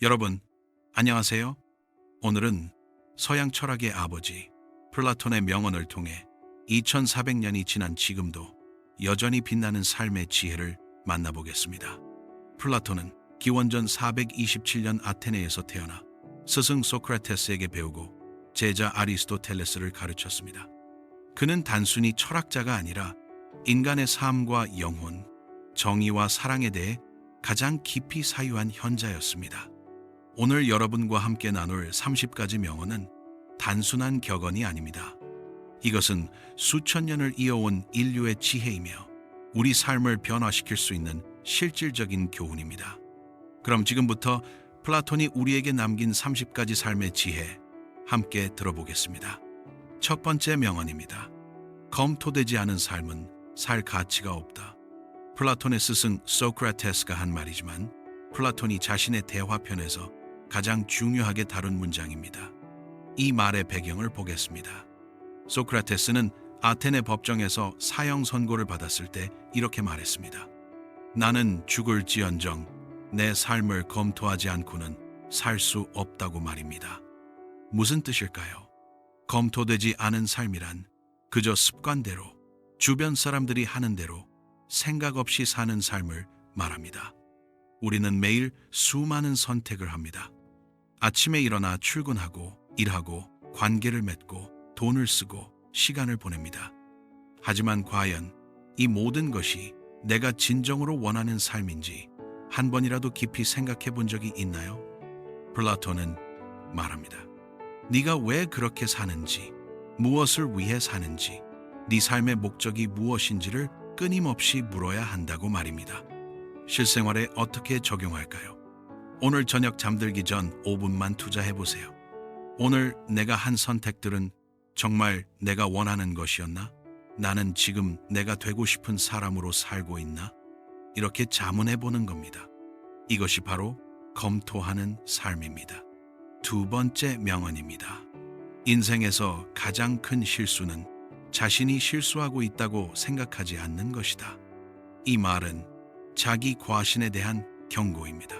여러분, 안녕하세요. 오늘은 서양 철학의 아버지 플라톤의 명언을 통해 2400년이 지난 지금도 여전히 빛나는 삶의 지혜를 만나보겠습니다. 플라톤은 기원전 427년 아테네에서 태어나 스승 소크라테스에게 배우고 제자 아리스토텔레스를 가르쳤습니다. 그는 단순히 철학자가 아니라 인간의 삶과 영혼, 정의와 사랑에 대해 가장 깊이 사유한 현자였습니다. 오늘 여러분과 함께 나눌 30가지 명언은 단순한 격언이 아닙니다. 이것은 수천 년을 이어온 인류의 지혜이며 우리 삶을 변화시킬 수 있는 실질적인 교훈입니다. 그럼 지금부터 플라톤이 우리에게 남긴 30가지 삶의 지혜 함께 들어보겠습니다. 첫 번째 명언입니다. 검토되지 않은 삶은 살 가치가 없다. 플라톤의 스승 소크라테스가 한 말이지만 플라톤이 자신의 대화편에서 가장 중요하게 다룬 문장입니다. 이 말의 배경을 보겠습니다. 소크라테스는 아테네 법정에서 사형 선고를 받았을 때 이렇게 말했습니다. 나는 죽을지언정 내 삶을 검토하지 않고는 살 수 없다고 말입니다. 무슨 뜻일까요? 검토되지 않은 삶이란 그저 습관대로, 주변 사람들이 하는 대로 생각 없이 사는 삶을 말합니다. 우리는 매일 수많은 선택을 합니다. 아침에 일어나 출근하고, 일하고, 관계를 맺고, 돈을 쓰고, 시간을 보냅니다. 하지만 과연 이 모든 것이 내가 진정으로 원하는 삶인지 한 번이라도 깊이 생각해 본 적이 있나요? 플라톤은 말합니다. 네가 왜 그렇게 사는지, 무엇을 위해 사는지, 네 삶의 목적이 무엇인지를 끊임없이 물어야 한다고 말입니다. 실생활에 어떻게 적용할까요? 오늘 저녁 잠들기 전 5분만 투자해보세요. 오늘 내가 한 선택들은 정말 내가 원하는 것이었나? 나는 지금 내가 되고 싶은 사람으로 살고 있나? 이렇게 자문해보는 겁니다. 이것이 바로 검토하는 삶입니다. 두 번째 명언입니다. 인생에서 가장 큰 실수는 자신이 실수하고 있다고 생각하지 않는 것이다. 이 말은 자기 과신에 대한 경고입니다.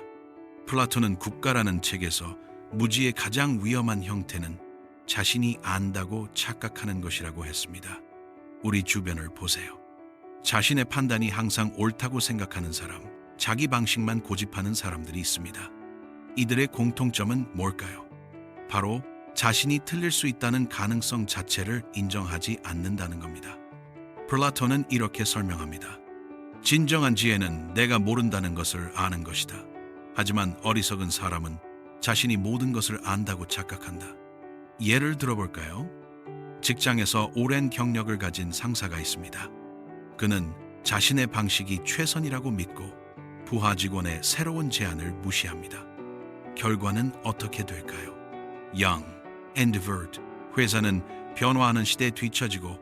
플라톤은 국가라는 책에서 무지의 가장 위험한 형태는 자신이 안다고 착각하는 것이라고 했습니다. 우리 주변을 보세요. 자신의 판단이 항상 옳다고 생각하는 사람, 자기 방식만 고집하는 사람들이 있습니다. 이들의 공통점은 뭘까요? 바로 자신이 틀릴 수 있다는 가능성 자체를 인정하지 않는다는 겁니다. 플라톤은 이렇게 설명합니다. 진정한 지혜는 내가 모른다는 것을 아는 것이다. 하지만 어리석은 사람은 자신이 모든 것을 안다고 착각한다. 예를 들어볼까요? 직장에서 오랜 경력을 가진 상사가 있습니다. 그는 자신의 방식이 최선이라고 믿고 부하 직원의 새로운 제안을 무시합니다. 결과는 어떻게 될까요? Young and divert. 회사는 변화하는 시대에 뒤처지고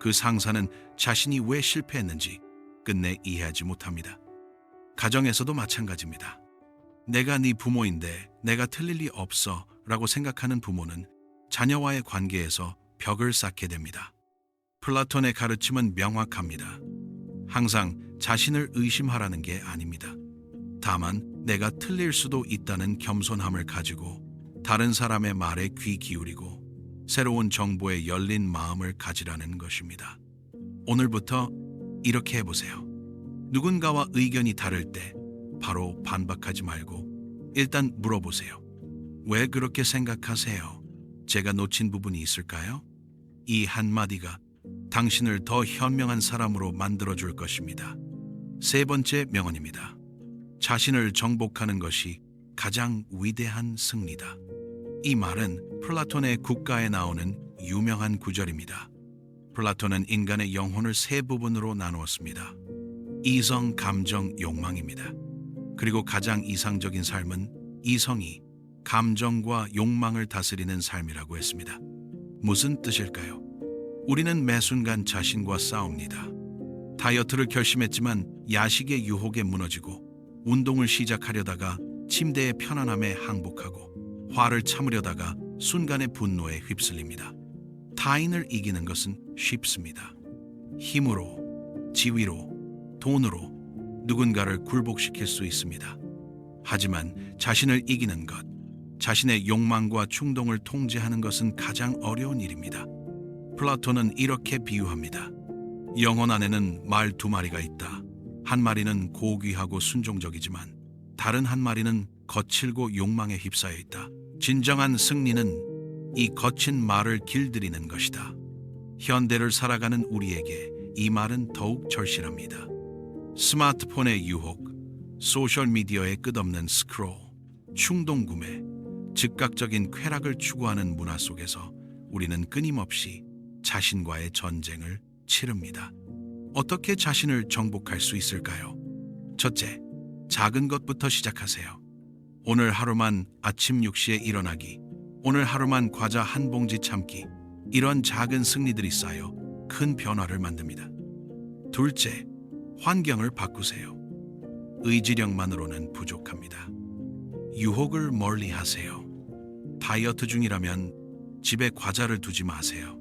그 상사는 자신이 왜 실패했는지 끝내 이해하지 못합니다. 가정에서도 마찬가지입니다. 내가 네 부모인데 내가 틀릴 리 없어 라고 생각하는 부모는 자녀와의 관계에서 벽을 쌓게 됩니다. 플라톤의 가르침은 명확합니다. 항상 자신을 의심하라는 게 아닙니다. 다만 내가 틀릴 수도 있다는 겸손함을 가지고 다른 사람의 말에 귀 기울이고 새로운 정보에 열린 마음을 가지라는 것입니다. 오늘부터 이렇게 해보세요. 누군가와 의견이 다를 때 바로 반박하지 말고 일단 물어보세요. 왜 그렇게 생각하세요? 제가 놓친 부분이 있을까요? 이 한마디가 당신을 더 현명한 사람으로 만들어줄 것입니다. 세 번째 명언입니다. 자신을 정복하는 것이 가장 위대한 승리다. 이 말은 플라톤의 국가에 나오는 유명한 구절입니다. 플라톤은 인간의 영혼을 세 부분으로 나누었습니다. 이성, 감정, 욕망입니다. 그리고 가장 이상적인 삶은 이성이 감정과 욕망을 다스리는 삶이라고 했습니다. 무슨 뜻일까요? 우리는 매 순간 자신과 싸웁니다. 다이어트를 결심했지만 야식의 유혹에 무너지고 운동을 시작하려다가 침대의 편안함에 항복하고 화를 참으려다가 순간의 분노에 휩쓸립니다. 타인을 이기는 것은 쉽습니다. 힘으로, 지위로, 돈으로 누군가를 굴복시킬 수 있습니다. 하지만 자신을 이기는 것, 자신의 욕망과 충동을 통제하는 것은 가장 어려운 일입니다. 플라톤은 이렇게 비유합니다. 영혼 안에는 말 두 마리가 있다. 한 마리는 고귀하고 순종적이지만 다른 한 마리는 거칠고 욕망에 휩싸여 있다. 진정한 승리는 이 거친 말을 길들이는 것이다. 현대를 살아가는 우리에게 이 말은 더욱 절실합니다. 스마트폰의 유혹, 소셜미디어의 끝없는 스크롤, 충동 구매, 즉각적인 쾌락을 추구하는 문화 속에서 우리는 끊임없이 자신과의 전쟁을 치릅니다. 어떻게 자신을 정복할 수 있을까요? 첫째, 작은 것부터 시작하세요. 오늘 하루만 아침 6시에 일어나기, 오늘 하루만 과자 한 봉지 참기, 이런 작은 승리들이 쌓여 큰 변화를 만듭니다. 둘째, 환경을 바꾸세요. 의지력만으로는 부족합니다. 유혹을 멀리 하세요. 다이어트 중이라면 집에 과자를 두지 마세요.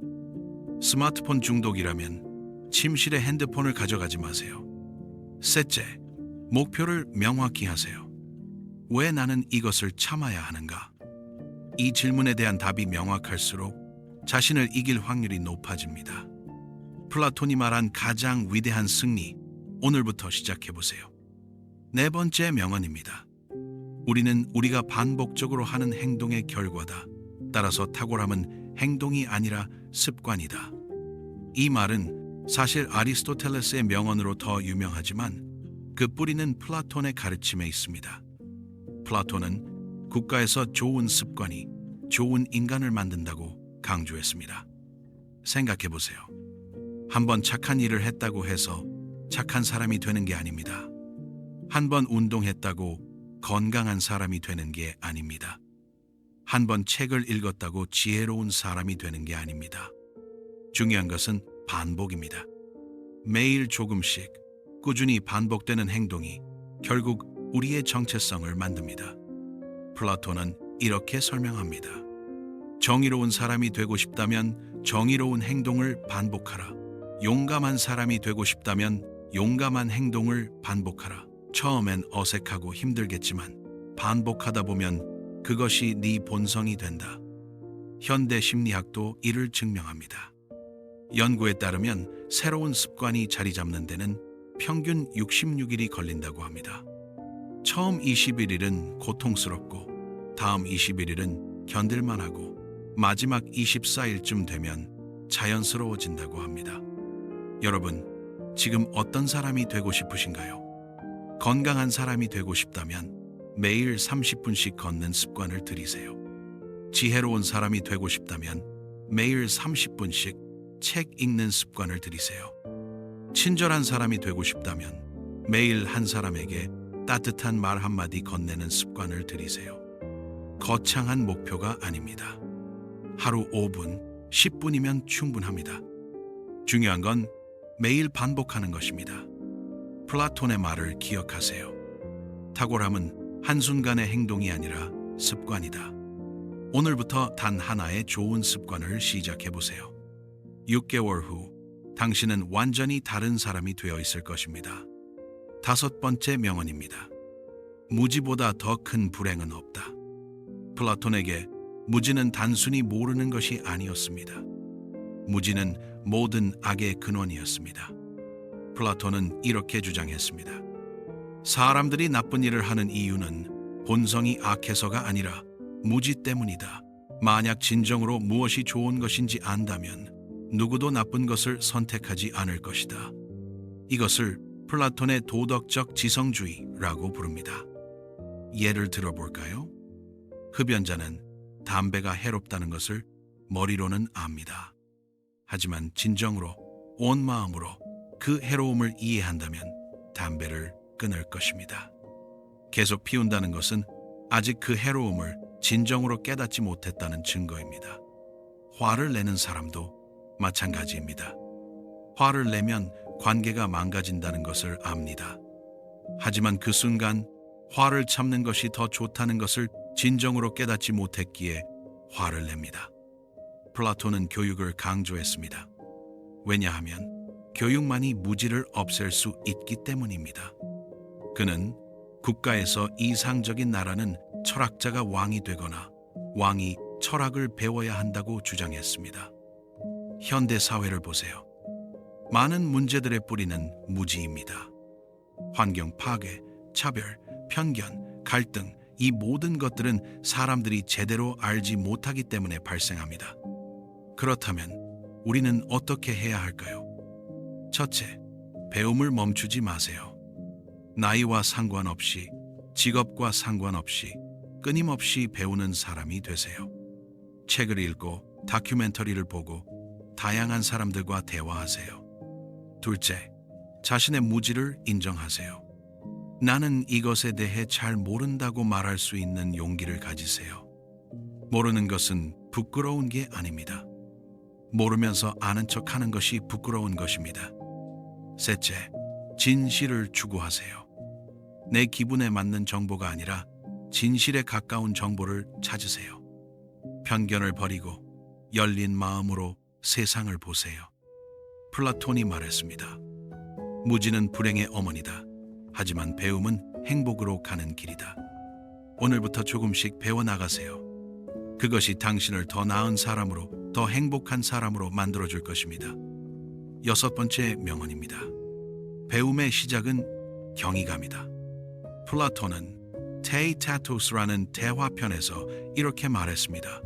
스마트폰 중독이라면 침실에 핸드폰을 가져가지 마세요. 셋째, 목표를 명확히 하세요. 왜 나는 이것을 참아야 하는가? 이 질문에 대한 답이 명확할수록 자신을 이길 확률이 높아집니다. 플라톤이 말한 가장 위대한 승리, 오늘부터 시작해보세요. 네 번째 명언입니다. 우리는 우리가 반복적으로 하는 행동의 결과다. 따라서 탁월함은 행동이 아니라 습관이다. 이 말은 사실 아리스토텔레스의 명언으로 더 유명하지만 그 뿌리는 플라톤의 가르침에 있습니다. 플라톤은 국가에서 좋은 습관이 좋은 인간을 만든다고 강조했습니다. 생각해보세요. 한번 착한 일을 했다고 해서 착한 사람이 되는 게 아닙니다. 한번 운동했다고 건강한 사람이 되는 게 아닙니다. 한번 책을 읽었다고 지혜로운 사람이 되는 게 아닙니다. 중요한 것은 반복입니다. 매일 조금씩 꾸준히 반복되는 행동이 결국 우리의 정체성을 만듭니다. 플라톤은 이렇게 설명합니다. 정의로운 사람이 되고 싶다면 정의로운 행동을 반복하라. 용감한 사람이 되고 싶다면 용감한 행동을 반복하라. 처음엔 어색하고 힘들겠지만 반복하다 보면 그것이 네 본성이 된다. 현대 심리학도 이를 증명합니다. 연구에 따르면 새로운 습관이 자리 잡는 데는 평균 66일이 걸린다고 합니다. 처음 21일은 고통스럽고 다음 21일은 견딜만하고 마지막 24일쯤 되면 자연스러워진다고 합니다. 여러분, 지금 어떤 사람이 되고 싶으신가요? 건강한 사람이 되고 싶다면 매일 30분씩 걷는 습관을 들이세요. 지혜로운 사람이 되고 싶다면 매일 30분씩 책 읽는 습관을 들이세요. 친절한 사람이 되고 싶다면 매일 한 사람에게 따뜻한 말 한마디 건네는 습관을 들이세요. 거창한 목표가 아닙니다. 하루 5분, 10분이면 충분합니다. 중요한 건 매일 반복하는 것입니다. 플라톤의 말을 기억하세요. 탁월함은 한순간의 행동이 아니라 습관이다. 오늘부터 단 하나의 좋은 습관을 시작해보세요. 6개월 후 당신은 완전히 다른 사람이 되어 있을 것입니다. 다섯 번째 명언입니다. 무지보다 더 큰 불행은 없다. 플라톤에게 무지는 단순히 모르는 것이 아니었습니다. 무지는 모든 악의 근원이었습니다. 플라톤은 이렇게 주장했습니다. 사람들이 나쁜 일을 하는 이유는 본성이 악해서가 아니라 무지 때문이다. 만약 진정으로 무엇이 좋은 것인지 안다면 누구도 나쁜 것을 선택하지 않을 것이다. 이것을 플라톤의 도덕적 지성주의라고 부릅니다. 예를 들어볼까요? 흡연자는 담배가 해롭다는 것을 머리로는 압니다. 하지만 진정으로 온 마음으로 그 해로움을 이해한다면 담배를 끊을 것입니다. 계속 피운다는 것은 아직 그 해로움을 진정으로 깨닫지 못했다는 증거입니다. 화를 내는 사람도 마찬가지입니다. 화를 내면 관계가 망가진다는 것을 압니다. 하지만 그 순간 화를 참는 것이 더 좋다는 것을 진정으로 깨닫지 못했기에 화를 냅니다. 플라톤은 교육을 강조했습니다. 왜냐하면 교육만이 무지를 없앨 수 있기 때문입니다. 그는 국가에서 이상적인 나라는 철학자가 왕이 되거나 왕이 철학을 배워야 한다고 주장했습니다. 현대 사회를 보세요. 많은 문제들의 뿌리는 무지입니다. 환경 파괴, 차별, 편견, 갈등, 이 모든 것들은 사람들이 제대로 알지 못하기 때문에 발생합니다. 그렇다면 우리는 어떻게 해야 할까요? 첫째, 배움을 멈추지 마세요. 나이와 상관없이, 직업과 상관없이 끊임없이 배우는 사람이 되세요. 책을 읽고 다큐멘터리를 보고 다양한 사람들과 대화하세요. 둘째, 자신의 무지를 인정하세요. 나는 이것에 대해 잘 모른다고 말할 수 있는 용기를 가지세요. 모르는 것은 부끄러운 게 아닙니다. 모르면서 아는 척 하는 것이 부끄러운 것입니다. 셋째, 진실을 추구하세요. 내 기분에 맞는 정보가 아니라 진실에 가까운 정보를 찾으세요. 편견을 버리고 열린 마음으로 세상을 보세요. 플라톤이 말했습니다. 무지는 불행의 어머니다. 하지만 배움은 행복으로 가는 길이다. 오늘부터 조금씩 배워나가세요. 그것이 당신을 더 나은 사람으로, 더 행복한 사람으로 만들어줄 것입니다. 여섯 번째 명언입니다. 배움의 시작은 경이감이다. 플라톤은 테이타토스라는 대화편에서 이렇게 말했습니다.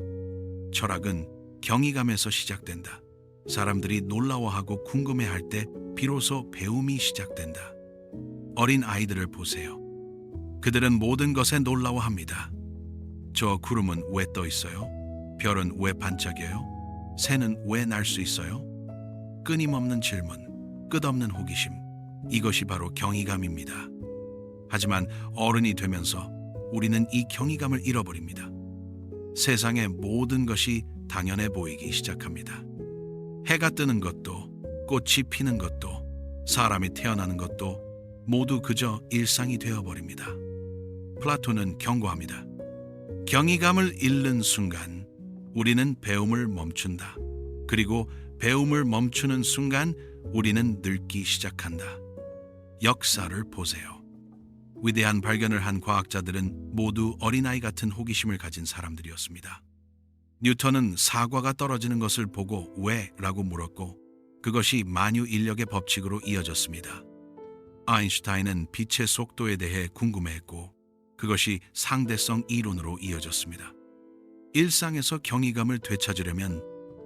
철학은 경이감에서 시작된다. 사람들이 놀라워하고 궁금해할 때 비로소 배움이 시작된다. 어린 아이들을 보세요. 그들은 모든 것에 놀라워합니다. 저 구름은 왜 떠 있어요? 별은 왜 반짝여요? 새는 왜 날 수 있어요? 끊임없는 질문, 끝없는 호기심, 이것이 바로 경이감입니다. 하지만 어른이 되면서 우리는 이 경이감을 잃어버립니다. 세상의 모든 것이 당연해 보이기 시작합니다. 해가 뜨는 것도, 꽃이 피는 것도, 사람이 태어나는 것도 모두 그저 일상이 되어버립니다. 플라톤은 경고합니다. 경이감을 잃는 순간 우리는 배움을 멈춘다. 그리고 배움을 멈추는 순간 우리는 늙기 시작한다. 역사를 보세요. 위대한 발견을 한 과학자들은 모두 어린아이 같은 호기심을 가진 사람들이었습니다. 뉴턴은 사과가 떨어지는 것을 보고 왜? 라고 물었고 그것이 만유 인력의 법칙으로 이어졌습니다. 아인슈타인은 빛의 속도에 대해 궁금해했고 그것이 상대성 이론으로 이어졌습니다. 일상에서 경이감을 되찾으려면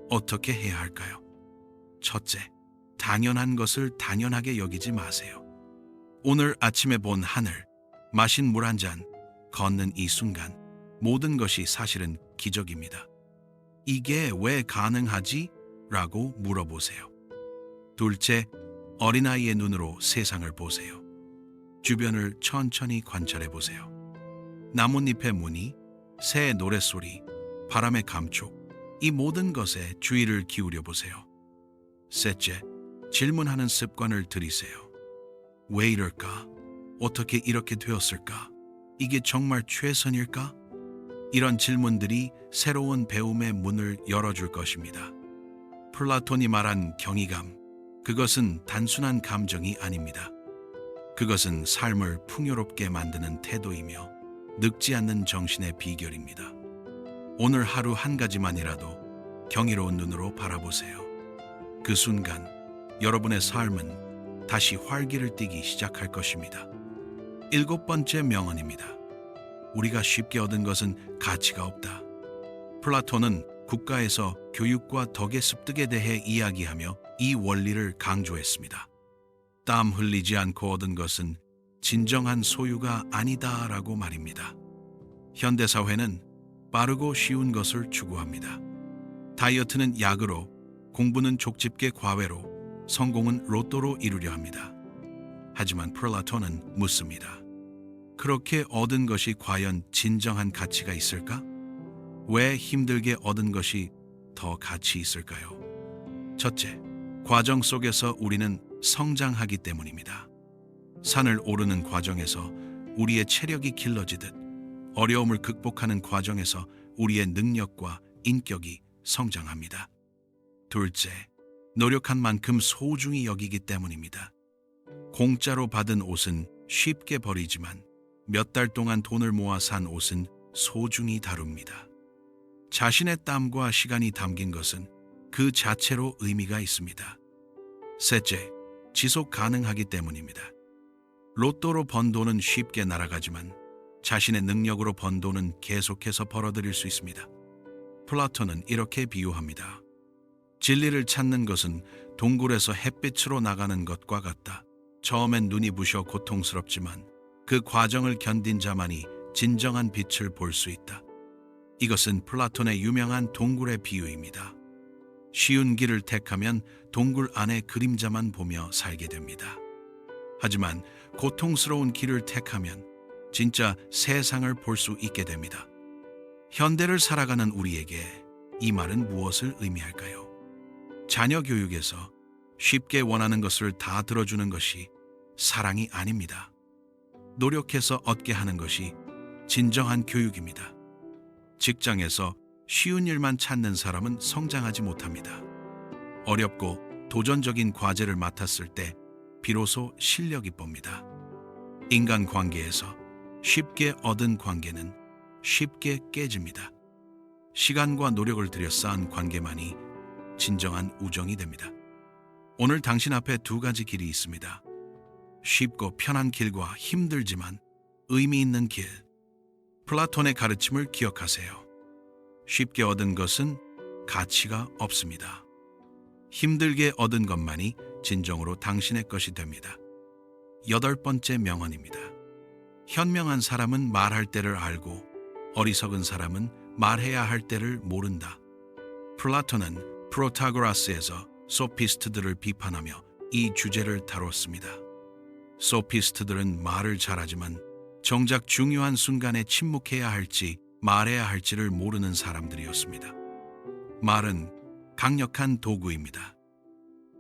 어떻게 해야 할까요? 첫째, 당연한 것을 당연하게 여기지 마세요. 오늘 아침에 본 하늘, 마신 물 한 잔, 걷는 이 순간 모든 것이 사실은 기적입니다. 이게 왜 가능하지? 라고 물어보세요. 둘째, 어린아이의 눈으로 세상을 보세요. 주변을 천천히 관찰해 보세요. 나뭇잎의 무늬, 새의 노랫소리, 바람의 감촉, 이 모든 것에 주의를 기울여 보세요. 셋째, 질문하는 습관을 들이세요. 왜 이럴까? 어떻게 이렇게 되었을까? 이게 정말 최선일까? 이런 질문들이 새로운 배움의 문을 열어줄 것입니다. 플라톤이 말한 경이감, 그것은 단순한 감정이 아닙니다. 그것은 삶을 풍요롭게 만드는 태도이며 늙지 않는 정신의 비결입니다. 오늘 하루 한 가지만이라도 경이로운 눈으로 바라보세요. 그 순간 여러분의 삶은 다시 활기를 띠기 시작할 것입니다. 일곱 번째 명언입니다. 우리가 쉽게 얻은 것은 가치가 없다. 플라톤은 국가에서 교육과 덕의 습득에 대해 이야기하며 이 원리를 강조했습니다. 땀 흘리지 않고 얻은 것은 진정한 소유가 아니다라고 말입니다. 현대사회는 빠르고 쉬운 것을 추구합니다. 다이어트는 약으로, 공부는 족집게 과외로, 성공은 로또로 이루려 합니다. 하지만 플라톤은 묻습니다. 그렇게 얻은 것이 과연 진정한 가치가 있을까? 왜 힘들게 얻은 것이 더 가치 있을까요? 첫째, 과정 속에서 우리는 성장하기 때문입니다. 산을 오르는 과정에서 우리의 체력이 길러지듯 어려움을 극복하는 과정에서 우리의 능력과 인격이 성장합니다. 둘째, 노력한 만큼 소중히 여기기 때문입니다. 공짜로 받은 옷은 쉽게 버리지만 몇 달 동안 돈을 모아 산 옷은 소중히 다룹니다. 자신의 땀과 시간이 담긴 것은 그 자체로 의미가 있습니다. 셋째, 지속 가능하기 때문입니다. 로또로 번 돈은 쉽게 날아가지만 자신의 능력으로 번 돈은 계속해서 벌어들일 수 있습니다. 플라톤은 이렇게 비유합니다. 진리를 찾는 것은 동굴에서 햇빛으로 나가는 것과 같다. 처음엔 눈이 부셔 고통스럽지만 그 과정을 견딘 자만이 진정한 빛을 볼 수 있다. 이것은 플라톤의 유명한 동굴의 비유입니다. 쉬운 길을 택하면 동굴 안의 그림자만 보며 살게 됩니다. 하지만 고통스러운 길을 택하면 진짜 세상을 볼 수 있게 됩니다. 현대를 살아가는 우리에게 이 말은 무엇을 의미할까요? 자녀 교육에서 쉽게 원하는 것을 다 들어주는 것이 사랑이 아닙니다. 노력해서 얻게 하는 것이 진정한 교육입니다. 직장에서 쉬운 일만 찾는 사람은 성장하지 못합니다. 어렵고 도전적인 과제를 맡았을 때 비로소 실력이 뽐니다. 인간 관계에서 쉽게 얻은 관계는 쉽게 깨집니다. 시간과 노력을 들여 쌓은 관계만이 진정한 우정이 됩니다. 오늘 당신 앞에 두 가지 길이 있습니다. 쉽고 편한 길과 힘들지만 의미 있는 길. 플라톤의 가르침을 기억하세요. 쉽게 얻은 것은 가치가 없습니다. 힘들게 얻은 것만이 진정으로 당신의 것이 됩니다. 8번째 명언입니다. 현명한 사람은 말할 때를 알고 어리석은 사람은 말해야 할 때를 모른다. 플라톤은 프로타고라스에서 소피스트들을 비판하며 이 주제를 다뤘습니다. 소피스트들은 말을 잘하지만 정작 중요한 순간에 침묵해야 할지 말해야 할지를 모르는 사람들이었습니다. 말은 강력한 도구입니다.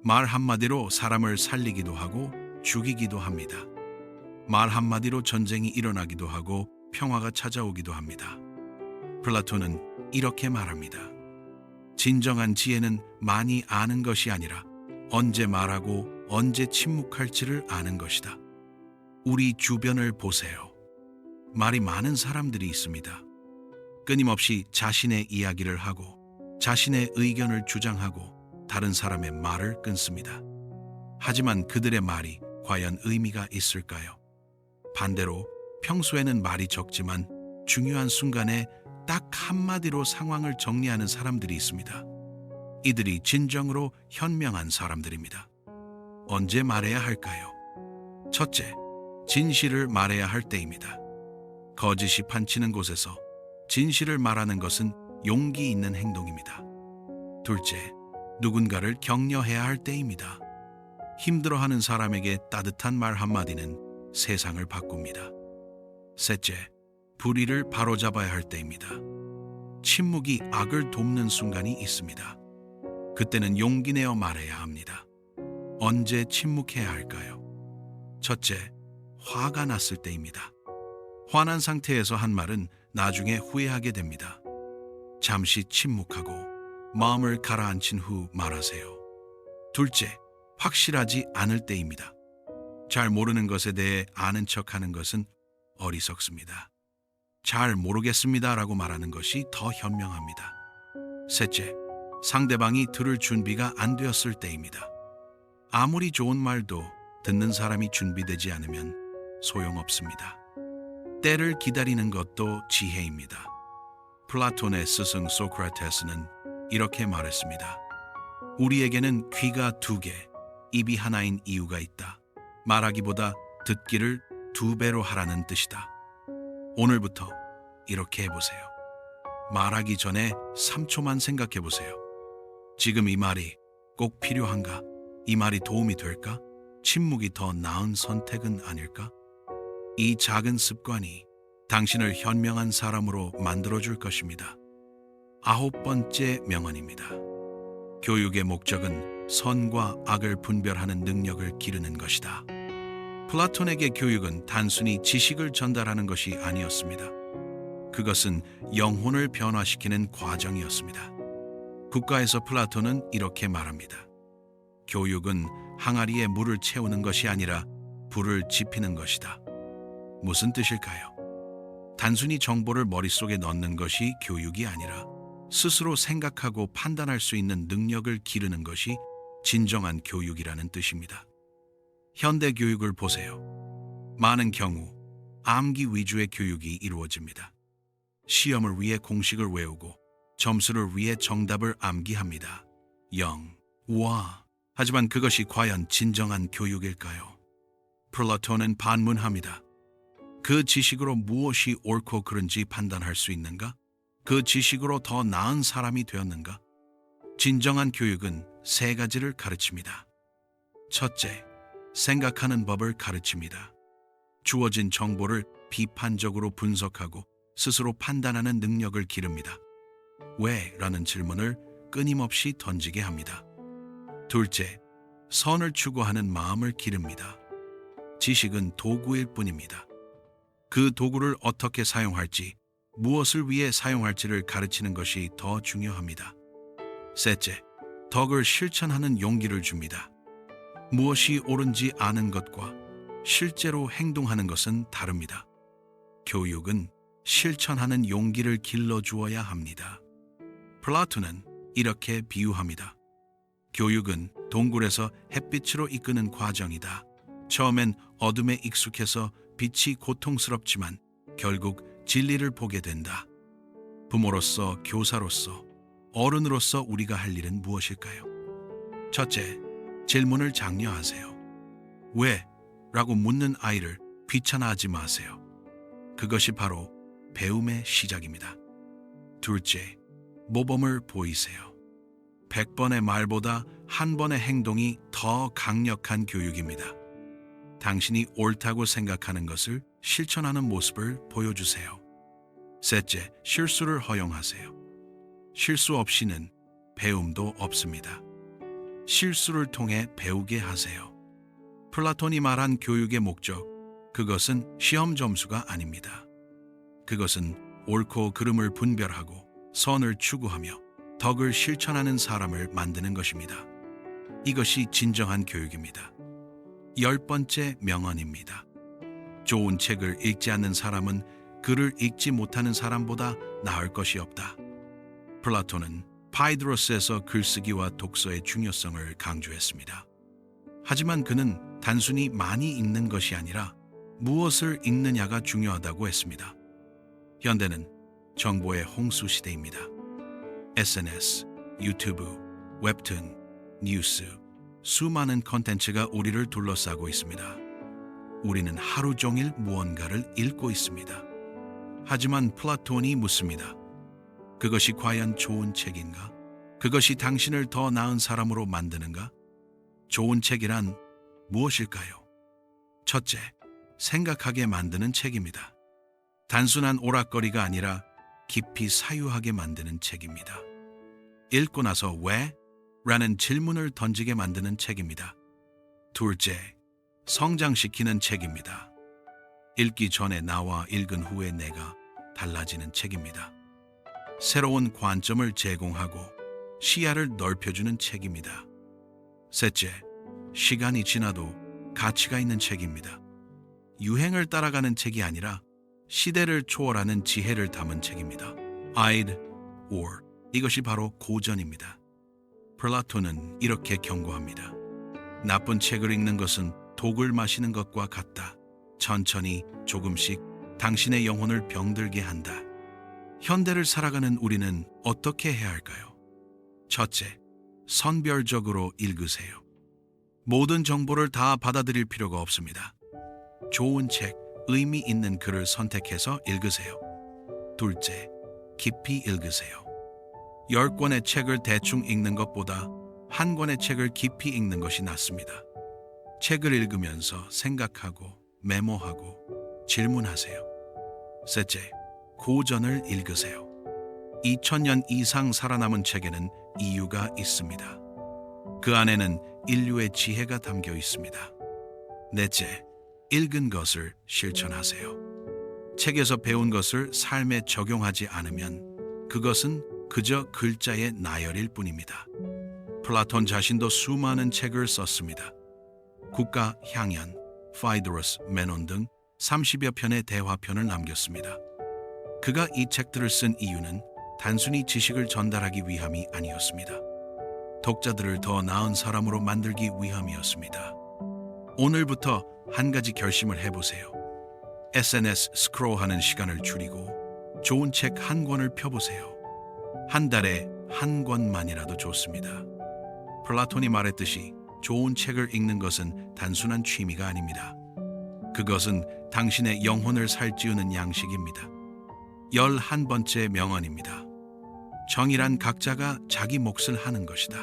말 한마디로 사람을 살리기도 하고 죽이기도 합니다. 말 한마디로 전쟁이 일어나기도 하고 평화가 찾아오기도 합니다. 플라톤은 이렇게 말합니다. 진정한 지혜는 많이 아는 것이 아니라 언제 말하고 언제 침묵할지를 아는 것이다. 우리 주변을 보세요. 말이 많은 사람들이 있습니다. 끊임없이 자신의 이야기를 하고 자신의 의견을 주장하고 다른 사람의 말을 끊습니다. 하지만 그들의 말이 과연 의미가 있을까요? 반대로 평소에는 말이 적지만 중요한 순간에 딱 한마디로 상황을 정리하는 사람들이 있습니다. 이들이 진정으로 현명한 사람들입니다. 언제 말해야 할까요? 첫째, 진실을 말해야 할 때입니다. 거짓이 판치는 곳에서 진실을 말하는 것은 용기 있는 행동입니다. 둘째, 누군가를 격려해야 할 때입니다. 힘들어하는 사람에게 따뜻한 말 한마디는 세상을 바꿉니다. 셋째, 불의를 바로잡아야 할 때입니다. 침묵이 악을 돕는 순간이 있습니다. 그때는 용기 내어 말해야 합니다. 언제 침묵해야 할까요? 첫째, 화가 났을 때입니다. 화난 상태에서 한 말은 나중에 후회하게 됩니다. 잠시 침묵하고 마음을 가라앉힌 후 말하세요. 둘째, 확실하지 않을 때입니다. 잘 모르는 것에 대해 아는 척하는 것은 어리석습니다. 잘 모르겠습니다라고 말하는 것이 더 현명합니다. 셋째, 상대방이 들을 준비가 안 되었을 때입니다. 아무리 좋은 말도 듣는 사람이 준비되지 않으면 소용없습니다. 때를 기다리는 것도 지혜입니다. 플라톤의 스승 소크라테스는 이렇게 말했습니다. 우리에게는 귀가 2개, 입이 하나인 이유가 있다. 말하기보다 듣기를 2배로 하라는 뜻이다. 오늘부터 이렇게 해보세요. 말하기 전에 3초만 생각해보세요. 지금 이 말이 꼭 필요한가? 이 말이 도움이 될까? 침묵이 더 나은 선택은 아닐까? 이 작은 습관이 당신을 현명한 사람으로 만들어줄 것입니다. 9번째 명언입니다. 교육의 목적은 선과 악을 분별하는 능력을 기르는 것이다. 플라톤에게 교육은 단순히 지식을 전달하는 것이 아니었습니다. 그것은 영혼을 변화시키는 과정이었습니다. 국가에서 플라톤은 이렇게 말합니다. 교육은 항아리에 물을 채우는 것이 아니라 불을 지피는 것이다. 무슨 뜻일까요? 단순히 정보를 머릿속에 넣는 것이 교육이 아니라 스스로 생각하고 판단할 수 있는 능력을 기르는 것이 진정한 교육이라는 뜻입니다. 현대 교육을 보세요. 많은 경우 암기 위주의 교육이 이루어집니다. 시험을 위해 공식을 외우고 점수를 위해 정답을 암기합니다. 와. 하지만 그것이 과연 진정한 교육일까요? 플라톤은 반문합니다. 그 지식으로 무엇이 옳고 그른지 판단할 수 있는가? 그 지식으로 더 나은 사람이 되었는가? 진정한 교육은 세 가지를 가르칩니다. 첫째, 생각하는 법을 가르칩니다. 주어진 정보를 비판적으로 분석하고 스스로 판단하는 능력을 기릅니다. 왜? 라는 질문을 끊임없이 던지게 합니다. 둘째, 선을 추구하는 마음을 기릅니다. 지식은 도구일 뿐입니다. 그 도구를 어떻게 사용할지, 무엇을 위해 사용할지를 가르치는 것이 더 중요합니다. 셋째, 덕을 실천하는 용기를 줍니다. 무엇이 옳은지 아는 것과 실제로 행동하는 것은 다릅니다. 교육은 실천하는 용기를 길러주어야 합니다. 플라톤은 이렇게 비유합니다. 교육은 동굴에서 햇빛으로 이끄는 과정이다. 처음엔 어둠에 익숙해서 빛이 고통스럽지만 결국 진리를 보게 된다. 부모로서, 교사로서, 어른으로서 우리가 할 일은 무엇일까요? 첫째, 질문을 장려하세요. 왜? 라고 묻는 아이를 귀찮아하지 마세요. 그것이 바로 배움의 시작입니다. 둘째, 모범을 보이세요. 100번의 말보다 한 번의 행동이 더 강력한 교육입니다. 당신이 옳다고 생각하는 것을 실천하는 모습을 보여주세요. 셋째, 실수를 허용하세요. 실수 없이는 배움도 없습니다. 실수를 통해 배우게 하세요. 플라톤이 말한 교육의 목적, 그것은 시험 점수가 아닙니다. 그것은 옳고 그름을 분별하고 선을 추구하며 덕을 실천하는 사람을 만드는 것입니다. 이것이 진정한 교육입니다. 10번째 명언입니다. 좋은 책을 읽지 않는 사람은 글을 읽지 못하는 사람보다 나을 것이 없다. 플라톤은 파이드로스에서 글쓰기와 독서의 중요성을 강조했습니다. 하지만 그는 단순히 많이 읽는 것이 아니라 무엇을 읽느냐가 중요하다고 했습니다. 현대는 정보의 홍수 시대입니다. SNS, 유튜브, 웹툰, 뉴스, 수많은 컨텐츠가 우리를 둘러싸고 있습니다. 우리는 하루 종일 무언가를 읽고 있습니다. 하지만 플라톤이 묻습니다. 그것이 과연 좋은 책인가? 그것이 당신을 더 나은 사람으로 만드는가? 좋은 책이란 무엇일까요? 첫째, 생각하게 만드는 책입니다. 단순한 오락거리가 아니라 깊이 사유하게 만드는 책입니다. 읽고 나서 왜? 라는 질문을 던지게 만드는 책입니다. 둘째, 성장시키는 책입니다. 읽기 전에 나와 읽은 후에 내가 달라지는 책입니다. 새로운 관점을 제공하고 시야를 넓혀주는 책입니다. 셋째, 시간이 지나도 가치가 있는 책입니다. 유행을 따라가는 책이 아니라 시대를 초월하는 지혜를 담은 책입니다. I'd or 이것이 바로 고전입니다. 플라톤은 이렇게 경고합니다. 나쁜 책을 읽는 것은 독을 마시는 것과 같다. 천천히 조금씩 당신의 영혼을 병들게 한다. 현대를 살아가는 우리는 어떻게 해야 할까요? 첫째, 선별적으로 읽으세요. 모든 정보를 다 받아들일 필요가 없습니다. 좋은 책, 의미 있는 글을 선택해서 읽으세요. 둘째, 깊이 읽으세요. 10권의 책을 대충 읽는 것보다 한 권의 책을 깊이 읽는 것이 낫습니다. 책을 읽으면서 생각하고 메모하고 질문하세요. 셋째, 고전을 읽으세요. 2000년 이상 살아남은 책에는 이유가 있습니다. 그 안에는 인류의 지혜가 담겨 있습니다. 넷째, 읽은 것을 실천하세요. 책에서 배운 것을 삶에 적용하지 않으면 그것은 그저 글자의 나열일 뿐입니다. 플라톤 자신도 수많은 책을 썼습니다. 국가 향연, 파이드로스, 메논 등 30여 편의 대화편을 남겼습니다. 그가 이 책들을 쓴 이유는 단순히 지식을 전달하기 위함이 아니었습니다. 독자들을 더 나은 사람으로 만들기 위함이었습니다. 오늘부터 한 가지 결심을 해보세요. SNS 스크롤하는 시간을 줄이고 좋은 책 한 권을 펴보세요. 한 달에 한 권만이라도 좋습니다. 플라톤이 말했듯이 좋은 책을 읽는 것은 단순한 취미가 아닙니다. 그것은 당신의 영혼을 살찌우는 양식입니다. 11번째 명언입니다. 정의란 각자가 자기 몫을 하는 것이다.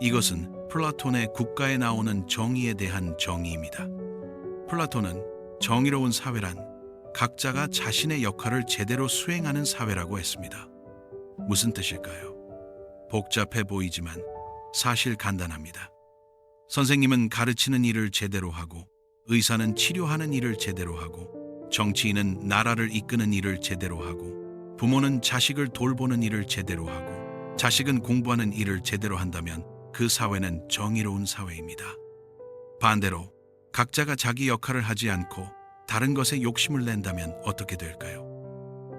이것은 플라톤의 국가에 나오는 정의에 대한 정의입니다. 플라톤은 정의로운 사회란 각자가 자신의 역할을 제대로 수행하는 사회라고 했습니다. 무슨 뜻일까요? 복잡해 보이지만 사실 간단합니다. 선생님은 가르치는 일을 제대로 하고, 의사는 치료하는 일을 제대로 하고, 정치인은 나라를 이끄는 일을 제대로 하고, 부모는 자식을 돌보는 일을 제대로 하고, 자식은 공부하는 일을 제대로 한다면 그 사회는 정의로운 사회입니다. 반대로 각자가 자기 역할을 하지 않고 다른 것에 욕심을 낸다면 어떻게 될까요?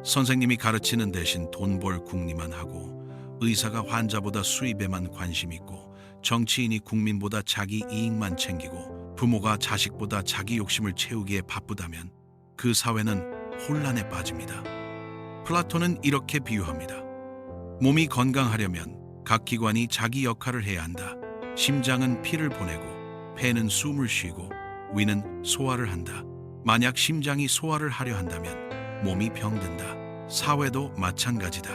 선생님이 가르치는 대신 돈 벌 궁리만 하고, 의사가 환자보다 수입에만 관심 있고, 정치인이 국민보다 자기 이익만 챙기고, 부모가 자식보다 자기 욕심을 채우기에 바쁘다면 그 사회는 혼란에 빠집니다. 플라톤은 이렇게 비유합니다. 몸이 건강하려면 각 기관이 자기 역할을 해야 한다. 심장은 피를 보내고, 폐는 숨을 쉬고, 위는 소화를 한다. 만약 심장이 소화를 하려 한다면 몸이 병든다. 사회도 마찬가지다.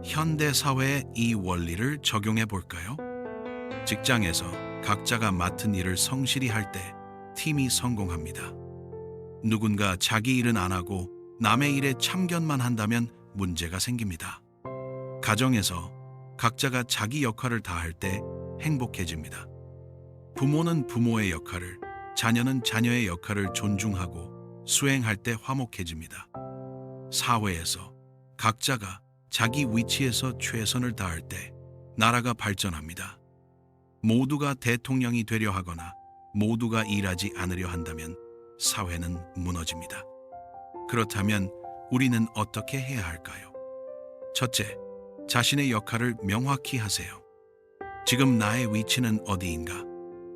현대 사회에 이 원리를 적용해 볼까요? 직장에서 각자가 맡은 일을 성실히 할 때 팀이 성공합니다. 누군가 자기 일은 안 하고 남의 일에 참견만 한다면 문제가 생깁니다. 가정에서 각자가 자기 역할을 다할 때 행복해집니다. 부모는 부모의 역할을, 자녀는 자녀의 역할을 존중하고 수행할 때 화목해집니다. 사회에서 각자가 자기 위치에서 최선을 다할 때 나라가 발전합니다. 모두가 대통령이 되려 하거나 모두가 일하지 않으려 한다면 사회는 무너집니다. 그렇다면 우리는 어떻게 해야 할까요? 첫째, 자신의 역할을 명확히 하세요. 지금 나의 위치는 어디인가?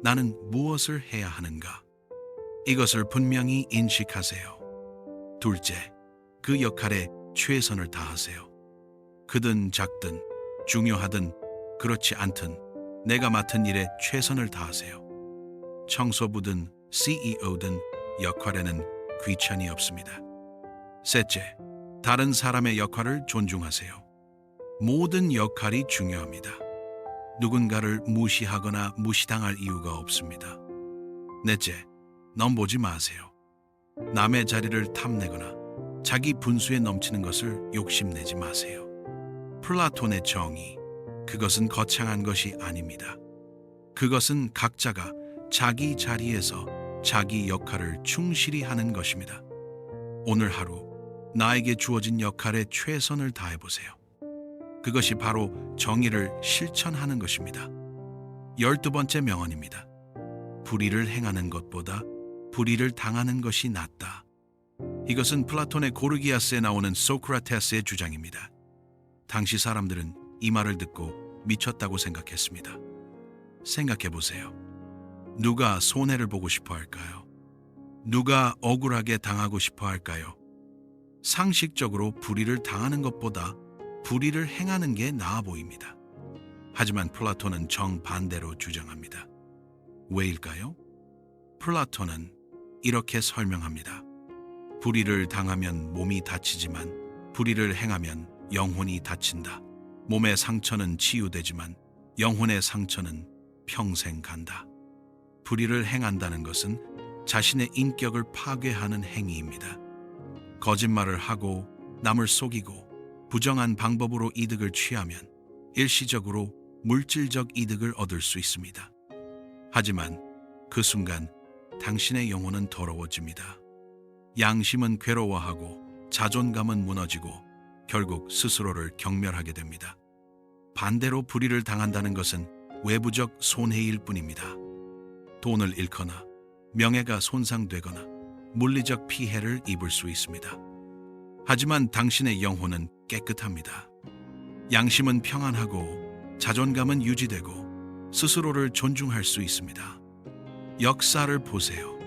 나는 무엇을 해야 하는가? 이것을 분명히 인식하세요. 둘째, 그 역할에 최선을 다하세요. 크든 작든, 중요하든 그렇지 않든 내가 맡은 일에 최선을 다하세요. 청소부든 CEO든 역할에는 귀천이 없습니다. 셋째, 다른 사람의 역할을 존중하세요. 모든 역할이 중요합니다. 누군가를 무시하거나 무시당할 이유가 없습니다. 넷째, 넘보지 마세요. 남의 자리를 탐내거나 자기 분수에 넘치는 것을 욕심내지 마세요. 플라톤의 정의, 그것은 거창한 것이 아닙니다. 그것은 각자가 자기 자리에서 자기 역할을 충실히 하는 것입니다. 오늘 하루 나에게 주어진 역할에 최선을 다해보세요. 그것이 바로 정의를 실천하는 것입니다. 12번째 명언입니다. 불의를 행하는 것보다 불의를 당하는 것이 낫다. 이것은 플라톤의 고르기아스에 나오는 소크라테스의 주장입니다. 당시 사람들은 이 말을 듣고 미쳤다고 생각했습니다. 생각해 보세요. 누가 손해를 보고 싶어 할까요? 누가 억울하게 당하고 싶어 할까요? 상식적으로 불의를 당하는 것보다 불의를 행하는 게 나아 보입니다. 하지만 플라톤은 정반대로 주장합니다. 왜일까요? 플라톤은 이렇게 설명합니다. 불의를 당하면 몸이 다치지만 불의를 행하면 영혼이 다친다. 몸의 상처는 치유되지만 영혼의 상처는 평생 간다. 불의를 행한다는 것은 자신의 인격을 파괴하는 행위입니다. 거짓말을 하고 남을 속이고 부정한 방법으로 이득을 취하면 일시적으로 물질적 이득을 얻을 수 있습니다. 하지만 그 순간 당신의 영혼은 더러워집니다. 양심은 괴로워하고 자존감은 무너지고 결국 스스로를 경멸하게 됩니다. 반대로 불의를 당한다는 것은 외부적 손해일 뿐입니다. 돈을 잃거나 명예가 손상되거나 물리적 피해를 입을 수 있습니다. 하지만 당신의 영혼은 깨끗합니다. 양심은 평안하고 자존감은 유지되고 스스로를 존중할 수 있습니다. 역사를 보세요.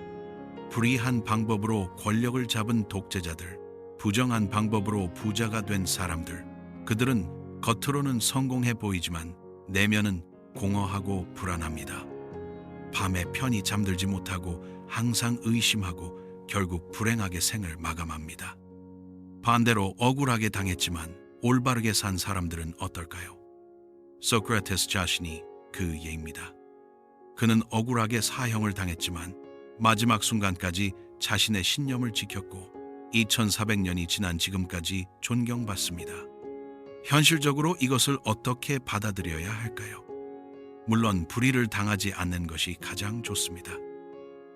불의한 방법으로 권력을 잡은 독재자들, 부정한 방법으로 부자가 된 사람들, 그들은 겉으로는 성공해 보이지만 내면은 공허하고 불안합니다. 밤에 편히 잠들지 못하고 항상 의심하고 결국 불행하게 생을 마감합니다. 반대로 억울하게 당했지만 올바르게 산 사람들은 어떨까요? 소크라테스 자신이 그 예입니다. 그는 억울하게 사형을 당했지만 마지막 순간까지 자신의 신념을 지켰고 2400년이 지난 지금까지 존경받습니다. 현실적으로 이것을 어떻게 받아들여야 할까요? 물론 불의를 당하지 않는 것이 가장 좋습니다.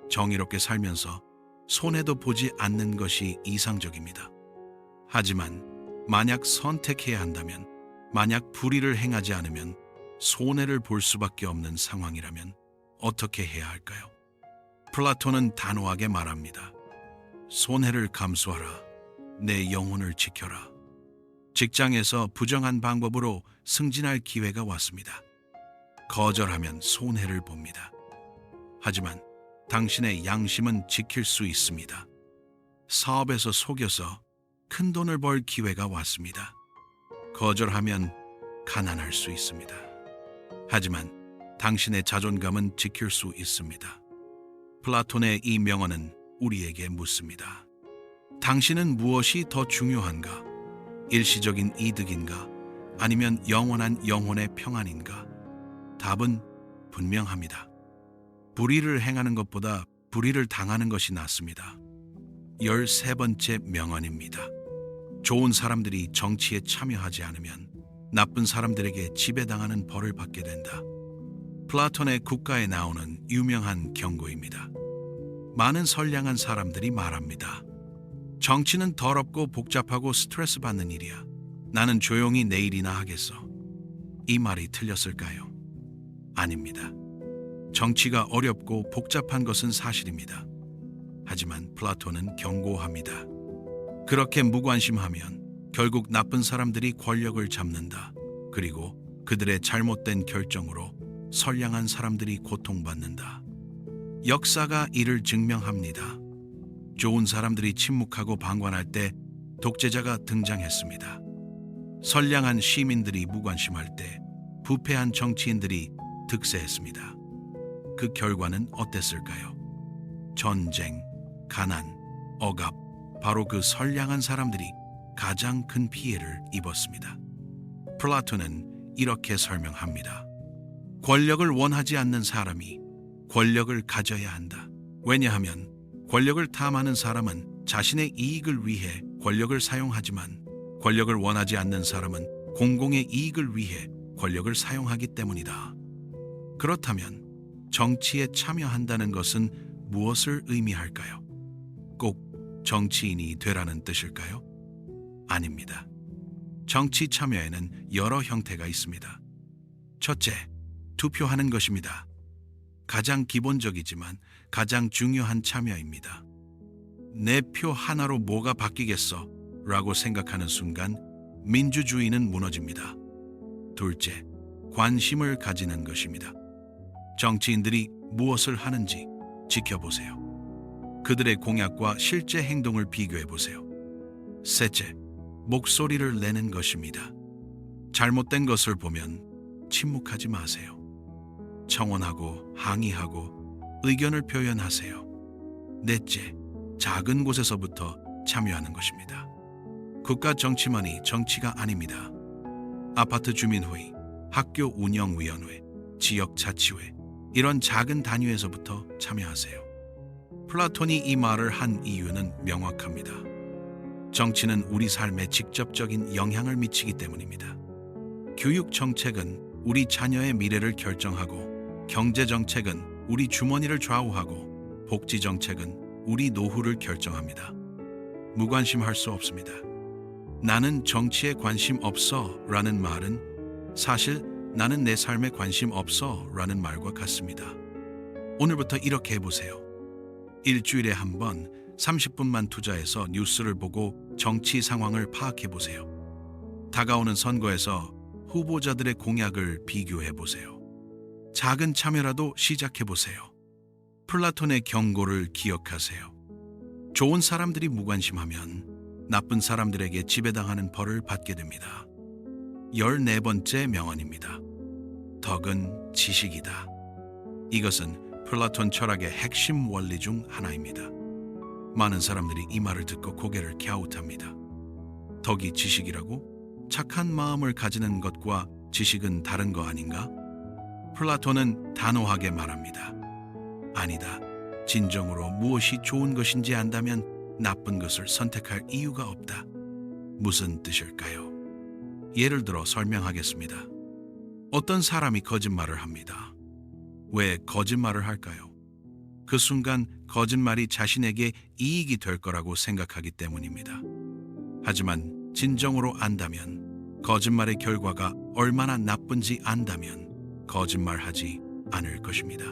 정의롭게 살면서 손해도 보지 않는 것이 이상적입니다. 하지만 만약 선택해야 한다면, 만약 불의를 행하지 않으면 손해를 볼 수밖에 없는 상황이라면 어떻게 해야 할까요? 플라톤은 단호하게 말합니다. 손해를 감수하라. 내 영혼을 지켜라. 직장에서 부정한 방법으로 승진할 기회가 왔습니다. 거절하면 손해를 봅니다. 하지만 당신의 양심은 지킬 수 있습니다. 사업에서 속여서 큰 돈을 벌 기회가 왔습니다. 거절하면 가난할 수 있습니다. 하지만 당신의 자존감은 지킬 수 있습니다. 플라톤의 이 명언은 우리에게 묻습니다. 당신은 무엇이 더 중요한가? 일시적인 이득인가? 아니면 영원한 영혼의 평안인가? 답은 분명합니다. 불의를 행하는 것보다 불의를 당하는 것이 낫습니다. 13번째 명언입니다. 좋은 사람들이 정치에 참여하지 않으면 나쁜 사람들에게 지배당하는 벌을 받게 된다. 플라톤의 국가에 나오는 유명한 경고입니다. 많은 선량한 사람들이 말합니다. 정치는 더럽고 복잡하고 스트레스 받는 일이야. 나는 조용히 내 일이나 하겠어. 이 말이 틀렸을까요? 아닙니다. 정치가 어렵고 복잡한 것은 사실입니다. 하지만 플라톤은 경고합니다. 그렇게 무관심하면 결국 나쁜 사람들이 권력을 잡는다. 그리고 그들의 잘못된 결정으로 선량한 사람들이 고통받는다. 역사가 이를 증명합니다. 좋은 사람들이 침묵하고 방관할 때 독재자가 등장했습니다. 선량한 시민들이 무관심할 때 부패한 정치인들이 득세했습니다. 그 결과는 어땠을까요? 전쟁, 가난, 억압, 바로 그 선량한 사람들이 가장 큰 피해를 입었습니다. 플라톤은 이렇게 설명합니다. 권력을 원하지 않는 사람이 권력을 가져야 한다. 왜냐하면 권력을 탐하는 사람은 자신의 이익을 위해 권력을 사용하지만 권력을 원하지 않는 사람은 공공의 이익을 위해 권력을 사용하기 때문이다. 그렇다면 정치에 참여한다는 것은 무엇을 의미할까요? 꼭 정치인이 되라는 뜻일까요? 아닙니다. 정치 참여에는 여러 형태가 있습니다. 첫째, 투표하는 것입니다. 가장 기본적이지만 가장 중요한 참여입니다. 내 표 하나로 뭐가 바뀌겠어? 라고 생각하는 순간 민주주의는 무너집니다. 둘째, 관심을 가지는 것입니다. 정치인들이 무엇을 하는지 지켜보세요. 그들의 공약과 실제 행동을 비교해보세요. 셋째, 목소리를 내는 것입니다. 잘못된 것을 보면 침묵하지 마세요. 청원하고 항의하고 의견을 표현하세요. 넷째, 작은 곳에서부터 참여하는 것입니다. 국가 정치만이 정치가 아닙니다. 아파트 주민회의, 학교 운영위원회, 지역자치회, 이런 작은 단위에서부터 참여하세요. 플라톤이 이 말을 한 이유는 명확합니다. 정치는 우리 삶에 직접적인 영향을 미치기 때문입니다. 교육 정책은 우리 자녀의 미래를 결정하고, 경제 정책은 우리 주머니를 좌우하고, 복지 정책은 우리 노후를 결정합니다. 무관심할 수 없습니다. 나는 정치에 관심 없어 라는 말은 사실 나는 내 삶에 관심 없어 라는 말과 같습니다. 오늘부터 이렇게 해보세요. 일주일에 한 번 30분만 투자해서 뉴스를 보고 정치 상황을 파악해 보세요. 다가오는 선거에서 후보자들의 공약을 비교해 보세요. 작은 참여라도 시작해 보세요. 플라톤의 경고를 기억하세요. 좋은 사람들이 무관심하면 나쁜 사람들에게 지배당하는 벌을 받게 됩니다. 14번째 명언입니다. 덕은 지식이다. 이것은 플라톤 철학의 핵심 원리 중 하나입니다. 많은 사람들이 이 말을 듣고 고개를 갸웃합니다. 덕이 지식이라고? 착한 마음을 가지는 것과 지식은 다른 거 아닌가? 플라톤은 단호하게 말합니다. 아니다. 진정으로 무엇이 좋은 것인지 안다면 나쁜 것을 선택할 이유가 없다. 무슨 뜻일까요? 예를 들어 설명하겠습니다. 어떤 사람이 거짓말을 합니다. 왜 거짓말을 할까요? 그 순간 거짓말이 자신에게 이익이 될 거라고 생각하기 때문입니다. 하지만 진정으로 안다면, 거짓말의 결과가 얼마나 나쁜지 안다면 거짓말하지 않을 것입니다.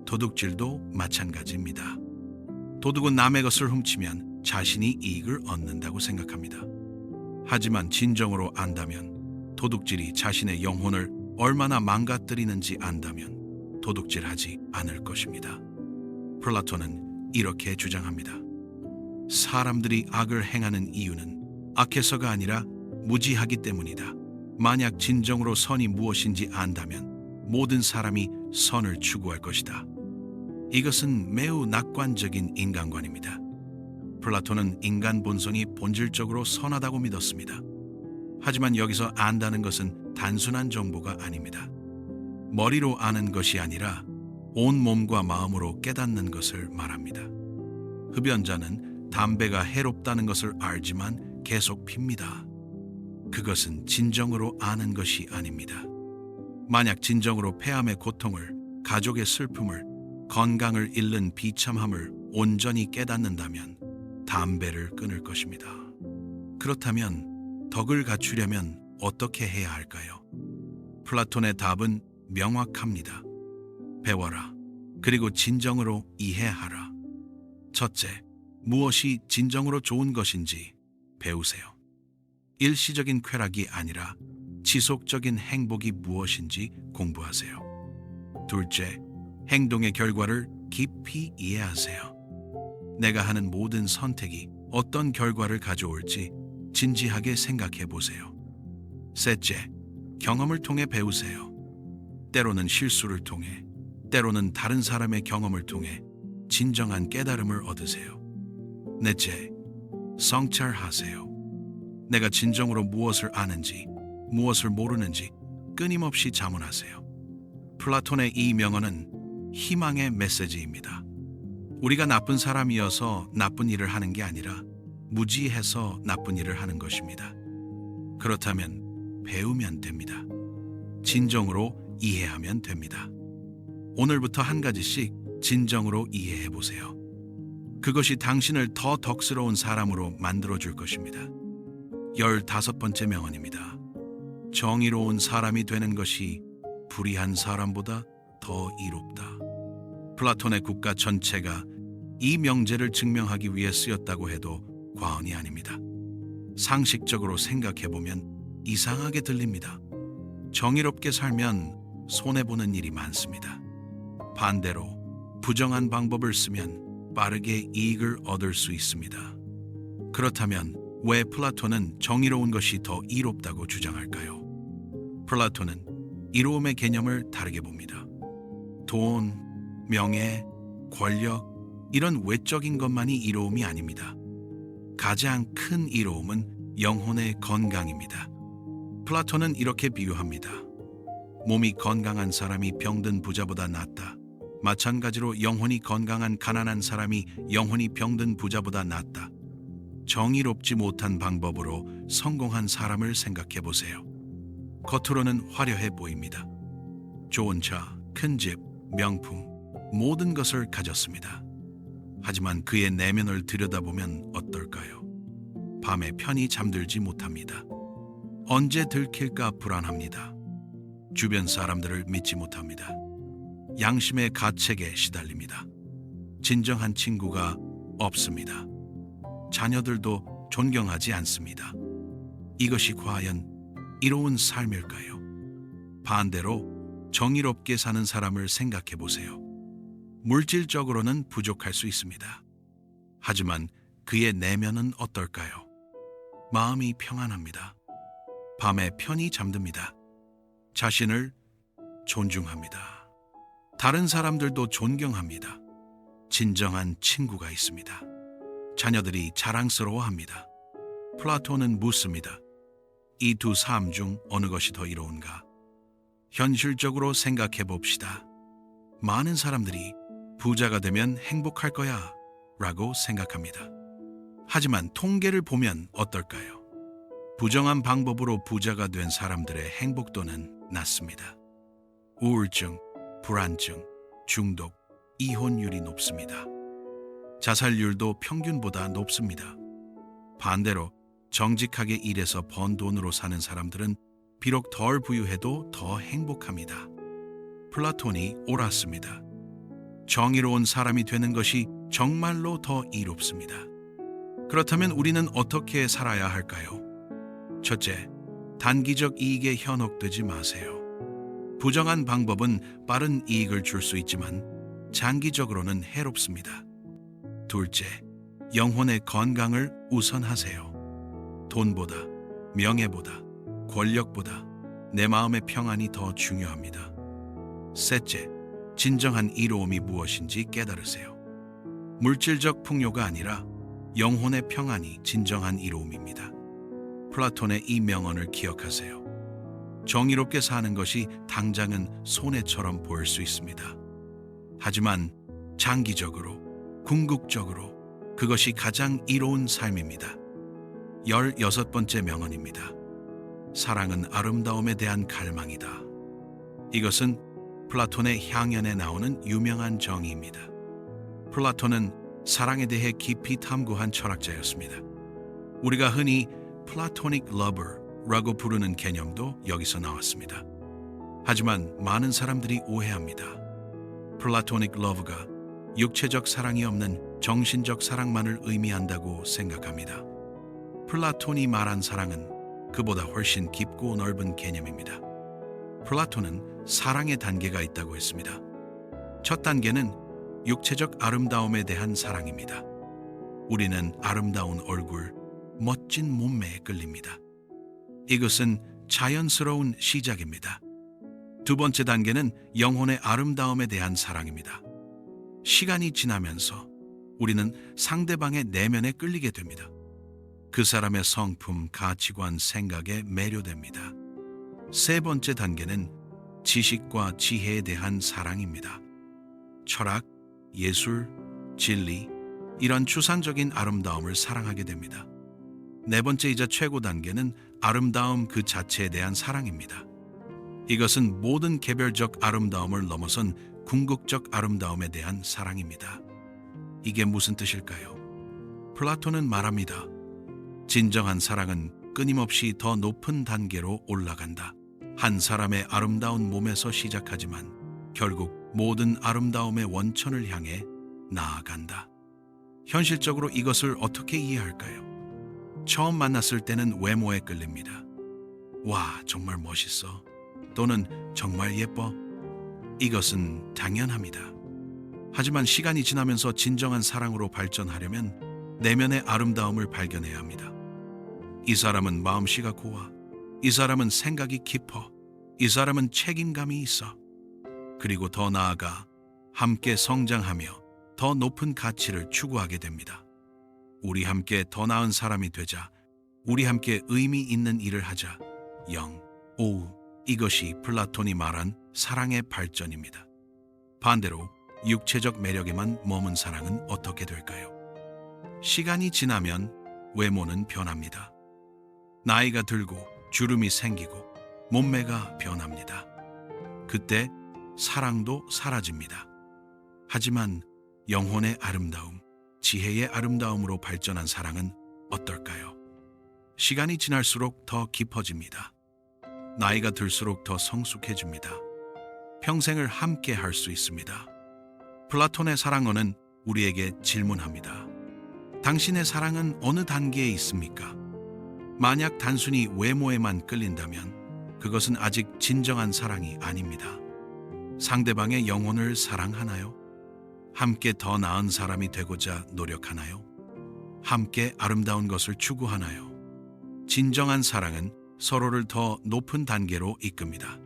도둑질도 마찬가지입니다. 도둑은 남의 것을 훔치면 자신이 이익을 얻는다고 생각합니다. 하지만 진정으로 안다면, 도둑질이 자신의 영혼을 얼마나 망가뜨리는지 안다면 도둑질하지 않을 것입니다. 플라톤은 이렇게 주장합니다. 사람들이 악을 행하는 이유는 악해서가 아니라 무지하기 때문이다. 만약 진정으로 선이 무엇인지 안다면 모든 사람이 선을 추구할 것이다. 이것은 매우 낙관적인 인간관입니다. 플라톤은 인간 본성이 본질적으로 선하다고 믿었습니다. 하지만 여기서 안다는 것은 단순한 정보가 아닙니다. 머리로 아는 것이 아니라 온 몸과 마음으로 깨닫는 것을 말합니다. 흡연자는 담배가 해롭다는 것을 알지만 계속 핍니다. 그것은 진정으로 아는 것이 아닙니다. 만약 진정으로 폐암의 고통을, 가족의 슬픔을, 건강을 잃는 비참함을 온전히 깨닫는다면 담배를 끊을 것입니다. 그렇다면 덕을 갖추려면 어떻게 해야 할까요? 플라톤의 답은 명확합니다. 배워라. 그리고 진정으로 이해하라. 첫째, 무엇이 진정으로 좋은 것인지 배우세요. 일시적인 쾌락이 아니라 지속적인 행복이 무엇인지 공부하세요. 둘째, 행동의 결과를 깊이 이해하세요. 내가 하는 모든 선택이 어떤 결과를 가져올지 진지하게 생각해 보세요. 셋째, 경험을 통해 배우세요. 때로는 실수를 통해, 때로는 다른 사람의 경험을 통해 진정한 깨달음을 얻으세요. 넷째, 성찰하세요. 내가 진정으로 무엇을 아는지, 무엇을 모르는지 끊임없이 자문하세요. 플라톤의 이 명언은 희망의 메시지입니다. 우리가 나쁜 사람이어서 나쁜 일을 하는 게 아니라 무지해서 나쁜 일을 하는 것입니다. 그렇다면 배우면 됩니다. 진정으로 이해하면 됩니다. 오늘부터 한 가지씩 진정으로 이해해 보세요. 그것이 당신을 더 덕스러운 사람으로 만들어줄 것입니다. 15번째 명언입니다. 정의로운 사람이 되는 것이 불의한 사람보다 더 이롭다. 플라톤의 국가 전체가 이 명제를 증명하기 위해 쓰였다고 해도 과언이 아닙니다. 상식적으로 생각해보면 이상하게 들립니다. 정의롭게 살면 손해보는 일이 많습니다. 반대로 부정한 방법을 쓰면 빠르게 이익을 얻을 수 있습니다. 그렇다면 왜 플라톤은 정의로운 것이 더 이롭다고 주장할까요? 플라톤은 이로움의 개념을 다르게 봅니다. 돈, 명예, 권력, 이런 외적인 것만이 이로움이 아닙니다. 가장 큰 이로움은 영혼의 건강입니다. 플라톤은 이렇게 비유합니다. 몸이 건강한 사람이 병든 부자보다 낫다. 마찬가지로 영혼이 건강한 가난한 사람이 영혼이 병든 부자보다 낫다. 정의롭지 못한 방법으로 성공한 사람을 생각해 보세요. 겉으로는 화려해 보입니다. 좋은 차, 큰 집, 명품, 모든 것을 가졌습니다. 하지만 그의 내면을 들여다보면 어떨까요? 밤에 편히 잠들지 못합니다. 언제 들킬까 불안합니다. 주변 사람들을 믿지 못합니다. 양심의 가책에 시달립니다. 진정한 친구가 없습니다. 자녀들도 존경하지 않습니다. 이것이 과연 이로운 삶일까요? 반대로 정의롭게 사는 사람을 생각해 보세요. 물질적으로는 부족할 수 있습니다. 하지만 그의 내면은 어떨까요? 마음이 평안합니다. 밤에 편히 잠듭니다. 자신을 존중합니다. 다른 사람들도 존경합니다. 진정한 친구가 있습니다. 자녀들이 자랑스러워합니다. 플라톤은 묻습니다. 이 두 삶 중 어느 것이 더 이로운가? 현실적으로 생각해 봅시다. 많은 사람들이 부자가 되면 행복할 거야 라고 생각합니다. 하지만 통계를 보면 어떨까요? 부정한 방법으로 부자가 된 사람들의 행복도는 낮습니다. 우울증, 불안증, 중독, 이혼율이 높습니다. 자살률도 평균보다 높습니다. 반대로 정직하게 일해서 번 돈으로 사는 사람들은 비록 덜 부유해도 더 행복합니다. 플라톤이 옳았습니다. 정의로운 사람이 되는 것이 정말로 더 이롭습니다. 그렇다면 우리는 어떻게 살아야 할까요? 첫째, 단기적 이익에 현혹되지 마세요. 부정한 방법은 빠른 이익을 줄 수 있지만 장기적으로는 해롭습니다. 둘째, 영혼의 건강을 우선하세요. 돈보다, 명예보다, 권력보다 내 마음의 평안이 더 중요합니다. 셋째, 진정한 이로움이 무엇인지 깨달으세요. 물질적 풍요가 아니라 영혼의 평안이 진정한 이로움입니다. 플라톤의 이 명언을 기억하세요. 정의롭게 사는 것이 당장은 손해처럼 보일 수 있습니다. 하지만 장기적으로, 궁극적으로 그것이 가장 이로운 삶입니다. 16번째 명언입니다. 사랑은 아름다움에 대한 갈망이다. 이것은 플라톤의 향연에 나오는 유명한 정의입니다. 플라톤은 사랑에 대해 깊이 탐구한 철학자였습니다. 우리가 흔히 플라토닉 러버라고 부르는 개념도 여기서 나왔습니다. 하지만 많은 사람들이 오해합니다. 플라토닉 러브가 육체적 사랑이 없는 정신적 사랑만을 의미한다고 생각합니다. 플라톤이 말한 사랑은 그보다 훨씬 깊고 넓은 개념입니다. 플라톤은 사랑의 단계가 있다고 했습니다. 첫 단계는 육체적 아름다움에 대한 사랑입니다. 우리는 아름다운 얼굴, 멋진 몸매에 끌립니다. 이것은 자연스러운 시작입니다. 두 번째 단계는 영혼의 아름다움에 대한 사랑입니다. 시간이 지나면서 우리는 상대방의 내면에 끌리게 됩니다. 그 사람의 성품, 가치관, 생각에 매료됩니다. 세 번째 단계는 지식과 지혜에 대한 사랑입니다. 철학, 예술, 진리, 이런 추상적인 아름다움을 사랑하게 됩니다. 네 번째이자 최고 단계는 아름다움 그 자체에 대한 사랑입니다. 이것은 모든 개별적 아름다움을 넘어선 궁극적 아름다움에 대한 사랑입니다. 이게 무슨 뜻일까요? 플라톤은 말합니다. 진정한 사랑은 끊임없이 더 높은 단계로 올라간다. 한 사람의 아름다운 몸에서 시작하지만 결국 모든 아름다움의 원천을 향해 나아간다. 현실적으로 이것을 어떻게 이해할까요? 처음 만났을 때는 외모에 끌립니다. 와, 정말 멋있어. 또는 정말 예뻐. 이것은 당연합니다. 하지만 시간이 지나면서 진정한 사랑으로 발전하려면 내면의 아름다움을 발견해야 합니다. 이 사람은 마음씨가 고와. 이 사람은 생각이 깊어. 이 사람은 책임감이 있어. 그리고 더 나아가 함께 성장하며 더 높은 가치를 추구하게 됩니다. 우리 함께 더 나은 사람이 되자. 우리 함께 의미 있는 일을 하자. 5. 이것이 플라톤이 말한 사랑의 발전입니다. 반대로 육체적 매력에만 머문 사랑은 어떻게 될까요? 시간이 지나면 외모는 변합니다. 나이가 들고 주름이 생기고 몸매가 변합니다. 그때 사랑도 사라집니다. 하지만 영혼의 아름다움, 지혜의 아름다움으로 발전한 사랑은 어떨까요? 시간이 지날수록 더 깊어집니다. 나이가 들수록 더 성숙해집니다. 평생을 함께 할 수 있습니다. 플라톤의 사랑어는 우리에게 질문합니다. 당신의 사랑은 어느 단계에 있습니까? 만약 단순히 외모에만 끌린다면 그것은 아직 진정한 사랑이 아닙니다. 상대방의 영혼을 사랑하나요? 함께 더 나은 사람이 되고자 노력하나요? 함께 아름다운 것을 추구하나요? 진정한 사랑은 서로를 더 높은 단계로 이끕니다.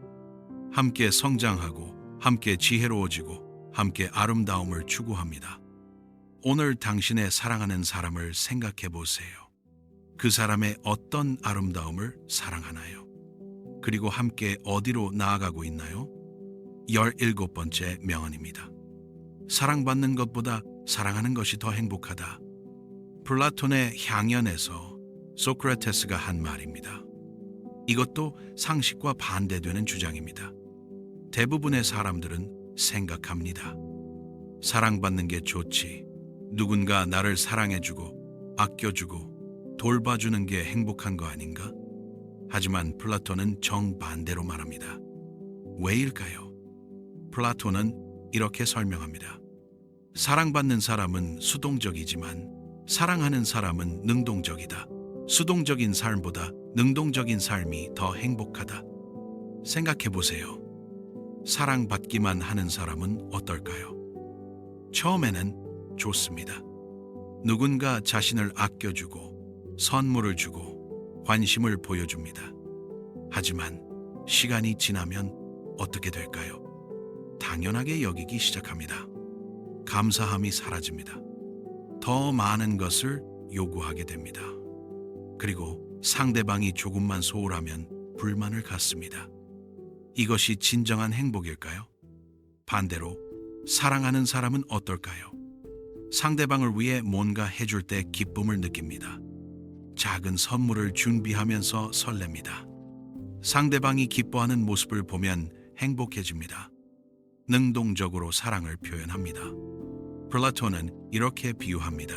함께 성장하고, 함께 지혜로워지고, 함께 아름다움을 추구합니다. 오늘 당신의 사랑하는 사람을 생각해 보세요. 그 사람의 어떤 아름다움을 사랑하나요? 그리고 함께 어디로 나아가고 있나요? 17번째 명언입니다. 사랑받는 것보다 사랑하는 것이 더 행복하다. 플라톤의 향연에서 소크라테스가 한 말입니다. 이것도 상식과 반대되는 주장입니다. 대부분의 사람들은 생각합니다. 사랑받는 게 좋지. 누군가 나를 사랑해주고 아껴주고 돌봐주는 게 행복한 거 아닌가? 하지만 플라톤은 정반대로 말합니다. 왜일까요? 플라톤은 이렇게 설명합니다. 사랑받는 사람은 수동적이지만 사랑하는 사람은 능동적이다. 수동적인 삶보다 능동적인 삶이 더 행복하다. 생각해 보세요. 사랑받기만 하는 사람은 어떨까요? 처음에는 좋습니다. 누군가 자신을 아껴주고 선물을 주고 관심을 보여줍니다. 하지만 시간이 지나면 어떻게 될까요? 당연하게 여기기 시작합니다. 감사함이 사라집니다. 더 많은 것을 요구하게 됩니다. 그리고 상대방이 조금만 소홀하면 불만을 갖습니다. 이것이 진정한 행복일까요? 반대로 사랑하는 사람은 어떨까요? 상대방을 위해 뭔가 해줄 때 기쁨을 느낍니다. 작은 선물을 준비하면서 설렙니다. 상대방이 기뻐하는 모습을 보면 행복해집니다. 능동적으로 사랑을 표현합니다. 플라톤은 이렇게 비유합니다.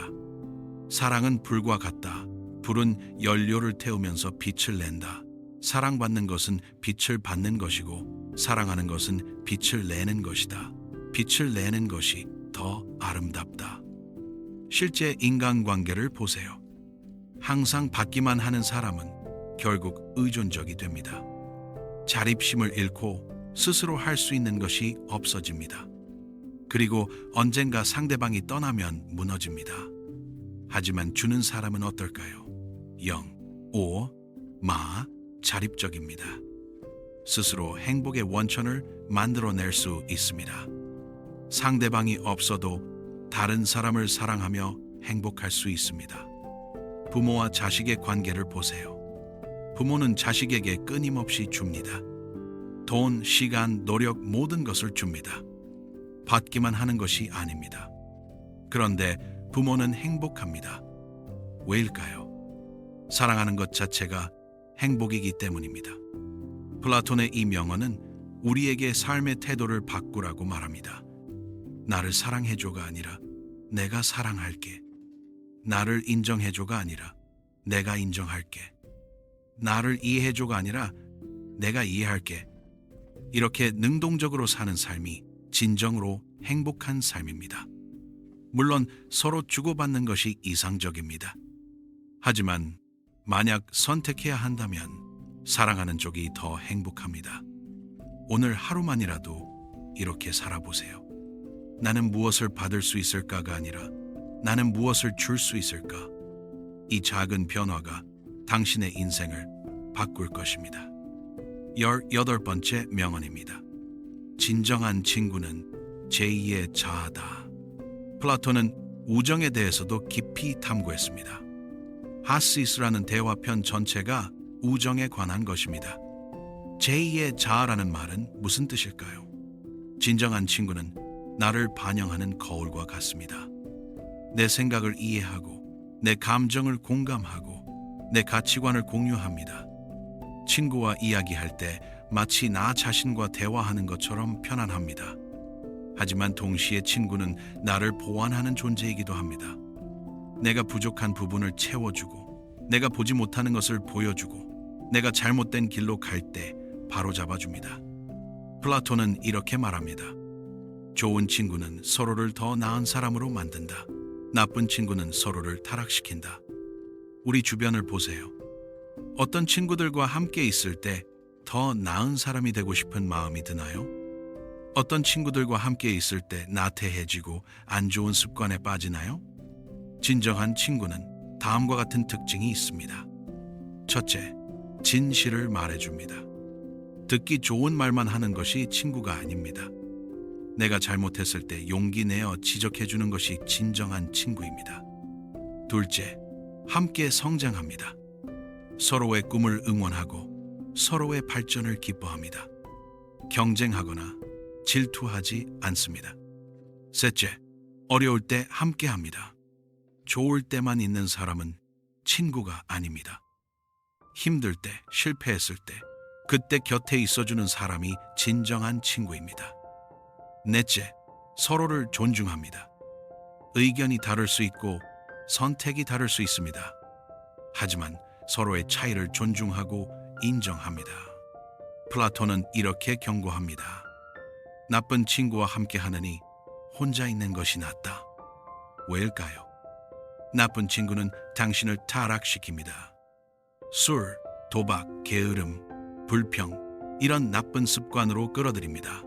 사랑은 불과 같다. 불은 연료를 태우면서 빛을 낸다. 사랑받는 것은 빛을 받는 것이고 사랑하는 것은 빛을 내는 것이다. 빛을 내는 것이 더 아름답다. 실제 인간관계를 보세요. 항상 받기만 하는 사람은 결국 의존적이 됩니다. 자립심을 잃고 스스로 할 수 있는 것이 없어집니다. 그리고 언젠가 상대방이 떠나면 무너집니다. 하지만 주는 사람은 어떨까요? 자립적입니다. 스스로 행복의 원천을 만들어낼 수 있습니다. 상대방이 없어도 다른 사람을 사랑하며 행복할 수 있습니다. 부모와 자식의 관계를 보세요. 부모는 자식에게 끊임없이 줍니다. 돈, 시간, 노력 모든 것을 줍니다. 받기만 하는 것이 아닙니다. 그런데 부모는 행복합니다. 왜일까요? 사랑하는 것 자체가 행복이기 때문입니다. 플라톤의 이 명언은 우리에게 삶의 태도를 바꾸라고 말합니다. 나를 사랑해줘가 아니라 내가 사랑할게. 나를 인정해줘가 아니라 내가 인정할게. 나를 이해해줘가 아니라 내가 이해할게. 이렇게 능동적으로 사는 삶이 진정으로 행복한 삶입니다. 물론 서로 주고받는 것이 이상적입니다. 하지만 만약 선택해야 한다면 사랑하는 쪽이 더 행복합니다. 오늘 하루만이라도 이렇게 살아보세요. 나는 무엇을 받을 수 있을까가 아니라 나는 무엇을 줄 수 있을까? 이 작은 변화가 당신의 인생을 바꿀 것입니다. 18번째 명언입니다. 진정한 친구는 제2의 자아다. 플라톤은 우정에 대해서도 깊이 탐구했습니다. 하시스라는 대화편 전체가 우정에 관한 것입니다. 제2의 자아라는 말은 무슨 뜻일까요? 진정한 친구는 나를 반영하는 거울과 같습니다. 내 생각을 이해하고 내 감정을 공감하고 내 가치관을 공유합니다. 친구와 이야기할 때 마치 나 자신과 대화하는 것처럼 편안합니다. 하지만 동시에 친구는 나를 보완하는 존재이기도 합니다. 내가 부족한 부분을 채워주고 내가 보지 못하는 것을 보여주고 내가 잘못된 길로 갈 때 바로 잡아줍니다. 플라톤은 이렇게 말합니다. 좋은 친구는 서로를 더 나은 사람으로 만든다. 나쁜 친구는 서로를 타락시킨다. 우리 주변을 보세요. 어떤 친구들과 함께 있을 때 더 나은 사람이 되고 싶은 마음이 드나요? 어떤 친구들과 함께 있을 때 나태해지고 안 좋은 습관에 빠지나요? 진정한 친구는 다음과 같은 특징이 있습니다. 첫째, 진실을 말해줍니다. 듣기 좋은 말만 하는 것이 친구가 아닙니다. 내가 잘못했을 때 용기 내어 지적해주는 것이 진정한 친구입니다. 둘째, 함께 성장합니다. 서로의 꿈을 응원하고 서로의 발전을 기뻐합니다. 경쟁하거나 질투하지 않습니다. 셋째, 어려울 때 함께합니다. 좋을 때만 있는 사람은 친구가 아닙니다. 힘들 때, 실패했을 때, 그때 곁에 있어주는 사람이 진정한 친구입니다. 넷째, 서로를 존중합니다. 의견이 다를 수 있고 선택이 다를 수 있습니다. 하지만 서로의 차이를 존중하고 인정합니다. 플라톤은 이렇게 경고합니다. 나쁜 친구와 함께 하느니 혼자 있는 것이 낫다. 왜일까요? 나쁜 친구는 당신을 타락시킵니다. 술, 도박, 게으름, 불평, 이런 나쁜 습관으로 끌어들입니다.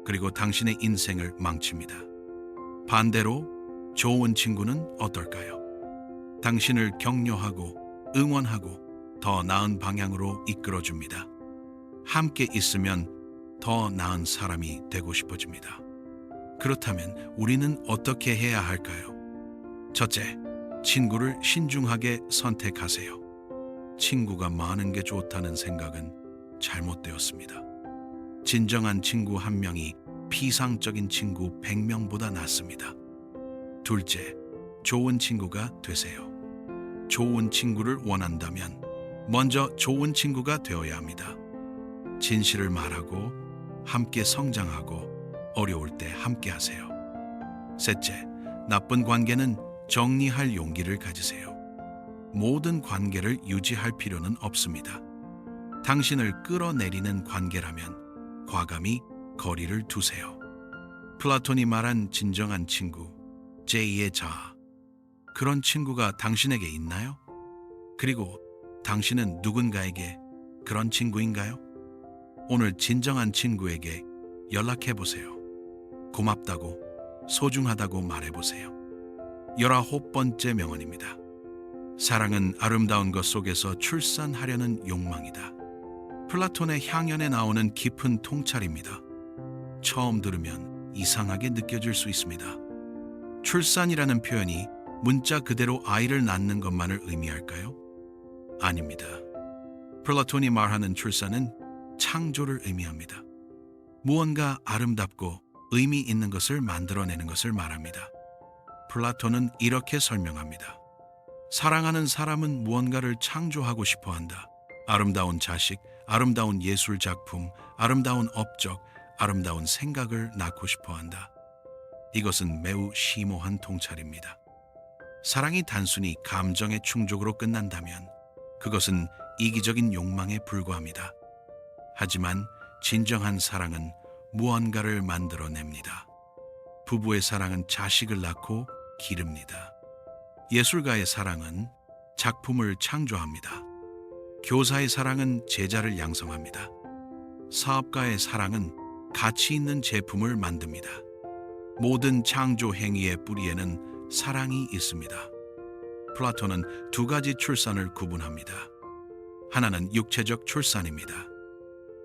그리고 당신의 인생을 망칩니다. 반대로 좋은 친구는 어떨까요? 당신을 격려하고 응원하고 더 나은 방향으로 이끌어줍니다. 함께 있으면 더 나은 사람이 되고 싶어집니다. 그렇다면 우리는 어떻게 해야 할까요? 첫째, 친구를 신중하게 선택하세요. 친구가 많은 게 좋다는 생각은 잘못되었습니다. 진정한 친구 한 명이 피상적인 친구 100명보다 낫습니다. 둘째, 좋은 친구가 되세요. 좋은 친구를 원한다면 먼저 좋은 친구가 되어야 합니다. 진실을 말하고 함께 성장하고 어려울 때 함께 하세요. 셋째, 나쁜 관계는 정리할 용기를 가지세요. 모든 관계를 유지할 필요는 없습니다. 당신을 끌어내리는 관계라면 과감히 거리를 두세요. 플라톤이 말한 진정한 친구, 제2의 자아. 그런 친구가 당신에게 있나요? 그리고 당신은 누군가에게 그런 친구인가요? 오늘 진정한 친구에게 연락해 보세요. 고맙다고, 소중하다고 말해보세요. 19번째 명언입니다. 사랑은 아름다운 것 속에서 출산하려는 욕망이다. 플라톤의 향연에 나오는 깊은 통찰입니다. 처음 들으면 이상하게 느껴질 수 있습니다. 출산이라는 표현이 문자 그대로 아이를 낳는 것만을 의미할까요? 아닙니다. 플라톤이 말하는 출산은 창조를 의미합니다. 무언가 아름답고 의미 있는 것을 만들어내는 것을 말합니다. 플라톤은 이렇게 설명합니다. 사랑하는 사람은 무언가를 창조하고 싶어 한다. 아름다운 자식, 아름다운 예술 작품, 아름다운 업적, 아름다운 생각을 낳고 싶어 한다. 이것은 매우 심오한 통찰입니다. 사랑이 단순히 감정의 충족으로 끝난다면 그것은 이기적인 욕망에 불과합니다. 하지만 진정한 사랑은 무언가를 만들어냅니다. 부부의 사랑은 자식을 낳고 기릅니다. 예술가의 사랑은 작품을 창조합니다. 교사의 사랑은 제자를 양성합니다. 사업가의 사랑은 가치 있는 제품을 만듭니다. 모든 창조 행위의 뿌리에는 사랑이 있습니다. 플라톤은 두 가지 출산을 구분합니다. 하나는 육체적 출산입니다.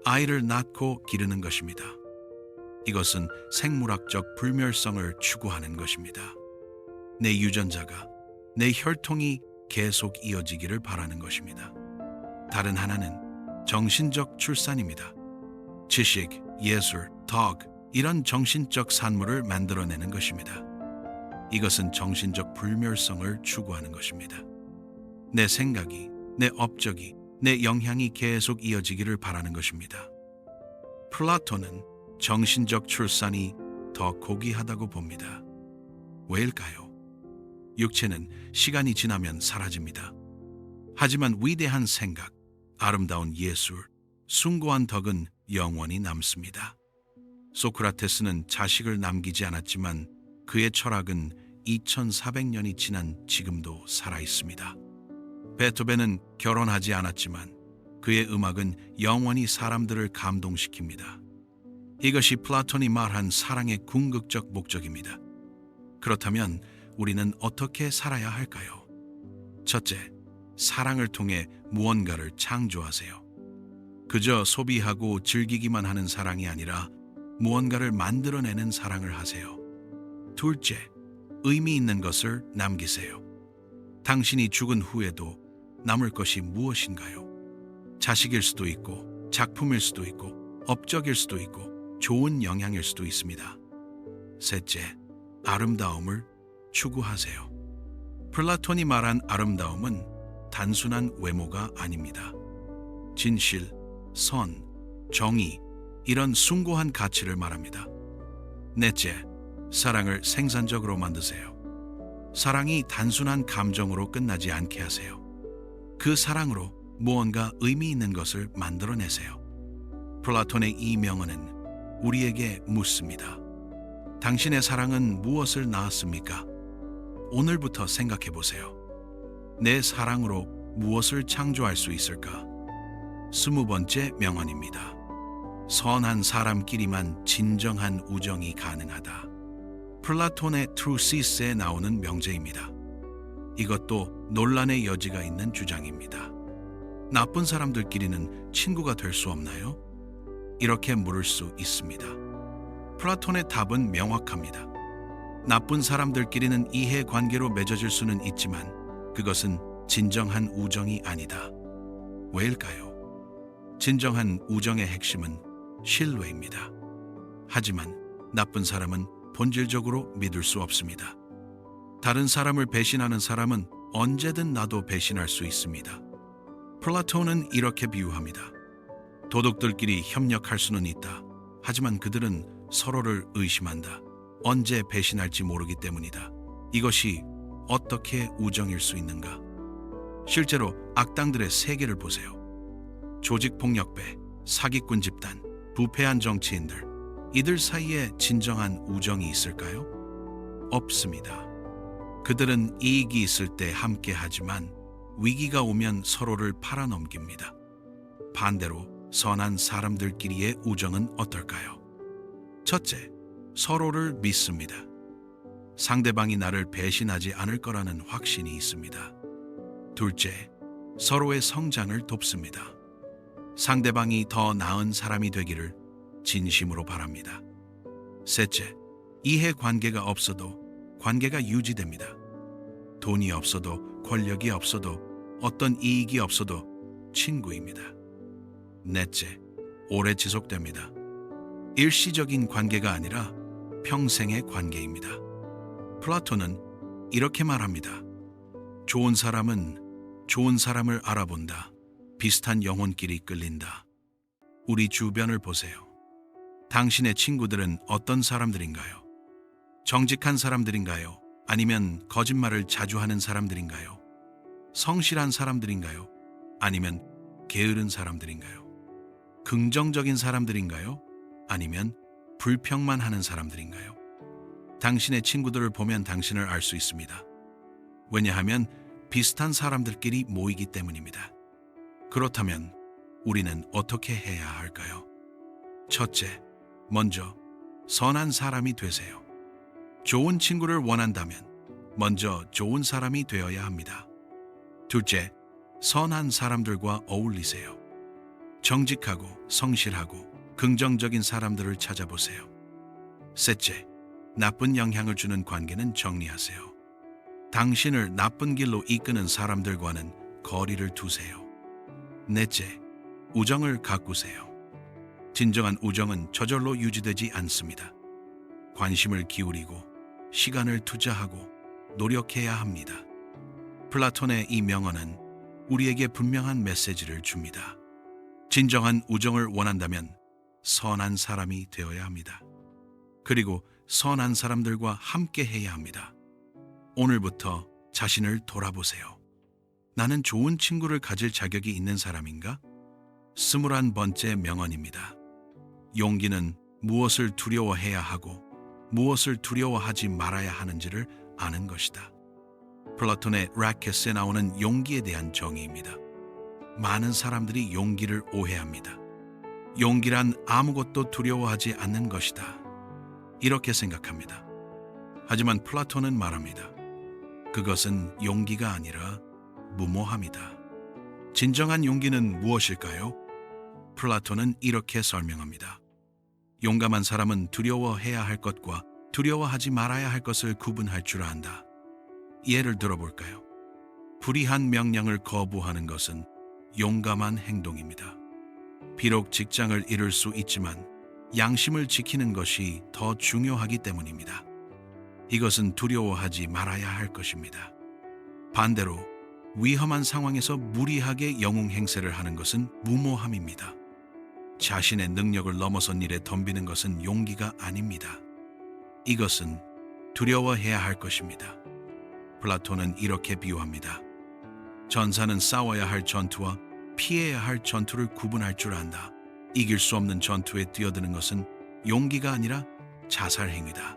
아이를 낳고 기르는 것입니다. 이것은 생물학적 불멸성을 추구하는 것입니다. 내 유전자가, 내 혈통이 계속 이어지기를 바라는 것입니다. 다른 하나는 정신적 출산입니다. 지식, 예술, 덕, 이런 정신적 산물을 만들어내는 것입니다. 이것은 정신적 불멸성을 추구하는 것입니다. 내 생각이, 내 업적이, 내 영향이 계속 이어지기를 바라는 것입니다. 플라톤은 정신적 출산이 더 고귀하다고 봅니다. 왜일까요? 육체는 시간이 지나면 사라집니다. 하지만 위대한 생각, 아름다운 예술, 숭고한 덕은 영원히 남습니다. 소크라테스는 자식을 남기지 않았지만 그의 철학은 2400년이 지난 지금도 살아있습니다. 베토벤은 결혼하지 않았지만 그의 음악은 영원히 사람들을 감동시킵니다. 이것이 플라톤이 말한 사랑의 궁극적 목적입니다. 그렇다면 우리는 어떻게 살아야 할까요? 첫째, 사랑을 통해 무언가를 창조하세요. 그저 소비하고 즐기기만 하는 사랑이 아니라 무언가를 만들어내는 사랑을 하세요. 둘째, 의미 있는 것을 남기세요. 당신이 죽은 후에도 남을 것이 무엇인가요? 자식일 수도 있고, 작품일 수도 있고, 업적일 수도 있고, 좋은 영향일 수도 있습니다. 셋째, 아름다움을 추구하세요. 플라톤이 말한 아름다움은 단순한 외모가 아닙니다. 진실, 선, 정의, 이런 숭고한 가치를 말합니다. 넷째, 사랑을 생산적으로 만드세요. 사랑이 단순한 감정으로 끝나지 않게 하세요. 그 사랑으로 무언가 의미 있는 것을 만들어내세요. 플라톤의 이 명언은 우리에게 묻습니다. 당신의 사랑은 무엇을 낳았습니까? 오늘부터 생각해 보세요. 내 사랑으로 무엇을 창조할 수 있을까? 20번째 명언입니다. 선한 사람끼리만 진정한 우정이 가능하다. 플라톤의 트루시스에 나오는 명제입니다. 이것도 논란의 여지가 있는 주장입니다. 나쁜 사람들끼리는 친구가 될 수 없나요? 이렇게 물을 수 있습니다. 플라톤의 답은 명확합니다. 나쁜 사람들끼리는 이해관계로 맺어질 수는 있지만 그것은 진정한 우정이 아니다. 왜일까요? 진정한 우정의 핵심은 신뢰입니다. 하지만 나쁜 사람은 본질적으로 믿을 수 없습니다. 다른 사람을 배신하는 사람은 언제든 나도 배신할 수 있습니다. 플라톤은 이렇게 비유합니다. 도둑들끼리 협력할 수는 있다. 하지만 그들은 서로를 의심한다. 언제 배신할지 모르기 때문이다. 이것이 어떻게 우정일 수 있는가? 실제로 악당들의 세계를 보세요. 조직폭력배, 사기꾼 집단, 부패한 정치인들, 이들 사이에 진정한 우정이 있을까요? 없습니다. 그들은 이익이 있을 때 함께 하지만 위기가 오면 서로를 팔아넘깁니다. 반대로 선한 사람들끼리의 우정은 어떨까요? 첫째, 서로를 믿습니다. 상대방이 나를 배신하지 않을 거라는 확신이 있습니다. 둘째, 서로의 성장을 돕습니다. 상대방이 더 나은 사람이 되기를 진심으로 바랍니다. 셋째, 이해관계가 없어도 관계가 유지됩니다. 돈이 없어도 권력이 없어도 어떤 이익이 없어도 친구입니다. 넷째, 오래 지속됩니다. 일시적인 관계가 아니라 평생의 관계입니다. 플라톤은 이렇게 말합니다. 좋은 사람은 좋은 사람을 알아본다. 비슷한 영혼끼리 끌린다. 우리 주변을 보세요. 당신의 친구들은 어떤 사람들인가요? 정직한 사람들인가요? 아니면 거짓말을 자주 하는 사람들인가요? 성실한 사람들인가요? 아니면 게으른 사람들인가요? 긍정적인 사람들인가요? 아니면 불평만 하는 사람들인가요? 당신의 친구들을 보면 당신을 알 수 있습니다. 왜냐하면 비슷한 사람들끼리 모이기 때문입니다. 그렇다면 우리는 어떻게 해야 할까요? 첫째, 먼저 선한 사람이 되세요. 좋은 친구를 원한다면 먼저 좋은 사람이 되어야 합니다. 둘째, 선한 사람들과 어울리세요. 정직하고 성실하고 긍정적인 사람들을 찾아보세요. 셋째, 나쁜 영향을 주는 관계는 정리하세요. 당신을 나쁜 길로 이끄는 사람들과는 거리를 두세요. 넷째, 우정을 가꾸세요. 진정한 우정은 저절로 유지되지 않습니다. 관심을 기울이고 시간을 투자하고 노력해야 합니다. 플라톤의 이 명언은 우리에게 분명한 메시지를 줍니다. 진정한 우정을 원한다면 선한 사람이 되어야 합니다. 그리고 선한 사람들과 함께 해야 합니다. 오늘부터 자신을 돌아보세요. 나는 좋은 친구를 가질 자격이 있는 사람인가? 21번째 명언입니다. 용기는 무엇을 두려워해야 하고 무엇을 두려워하지 말아야 하는지를 아는 것이다. 플라톤의 라켓스에 나오는 용기에 대한 정의입니다. 많은 사람들이 용기를 오해합니다. 용기란 아무것도 두려워하지 않는 것이다, 이렇게 생각합니다. 하지만 플라톤은 말합니다. 그것은 용기가 아니라 무모함이다. 진정한 용기는 무엇일까요? 플라톤은 이렇게 설명합니다. 용감한 사람은 두려워해야 할 것과 두려워하지 말아야 할 것을 구분할 줄 안다. 예를 들어볼까요? 불이한 명령을 거부하는 것은 용감한 행동입니다. 비록 직장을 잃을 수 있지만 양심을 지키는 것이 더 중요하기 때문입니다. 이것은 두려워하지 말아야 할 것입니다. 반대로 위험한 상황에서 무리하게 영웅 행세를 하는 것은 무모함입니다. 자신의 능력을 넘어선 일에 덤비는 것은 용기가 아닙니다. 이것은 두려워해야 할 것입니다. 플라톤은 이렇게 비유합니다. 전사는 싸워야 할 전투와 피해야 할 전투를 구분할 줄 안다. 이길 수 없는 전투에 뛰어드는 것은 용기가 아니라 자살 행위다.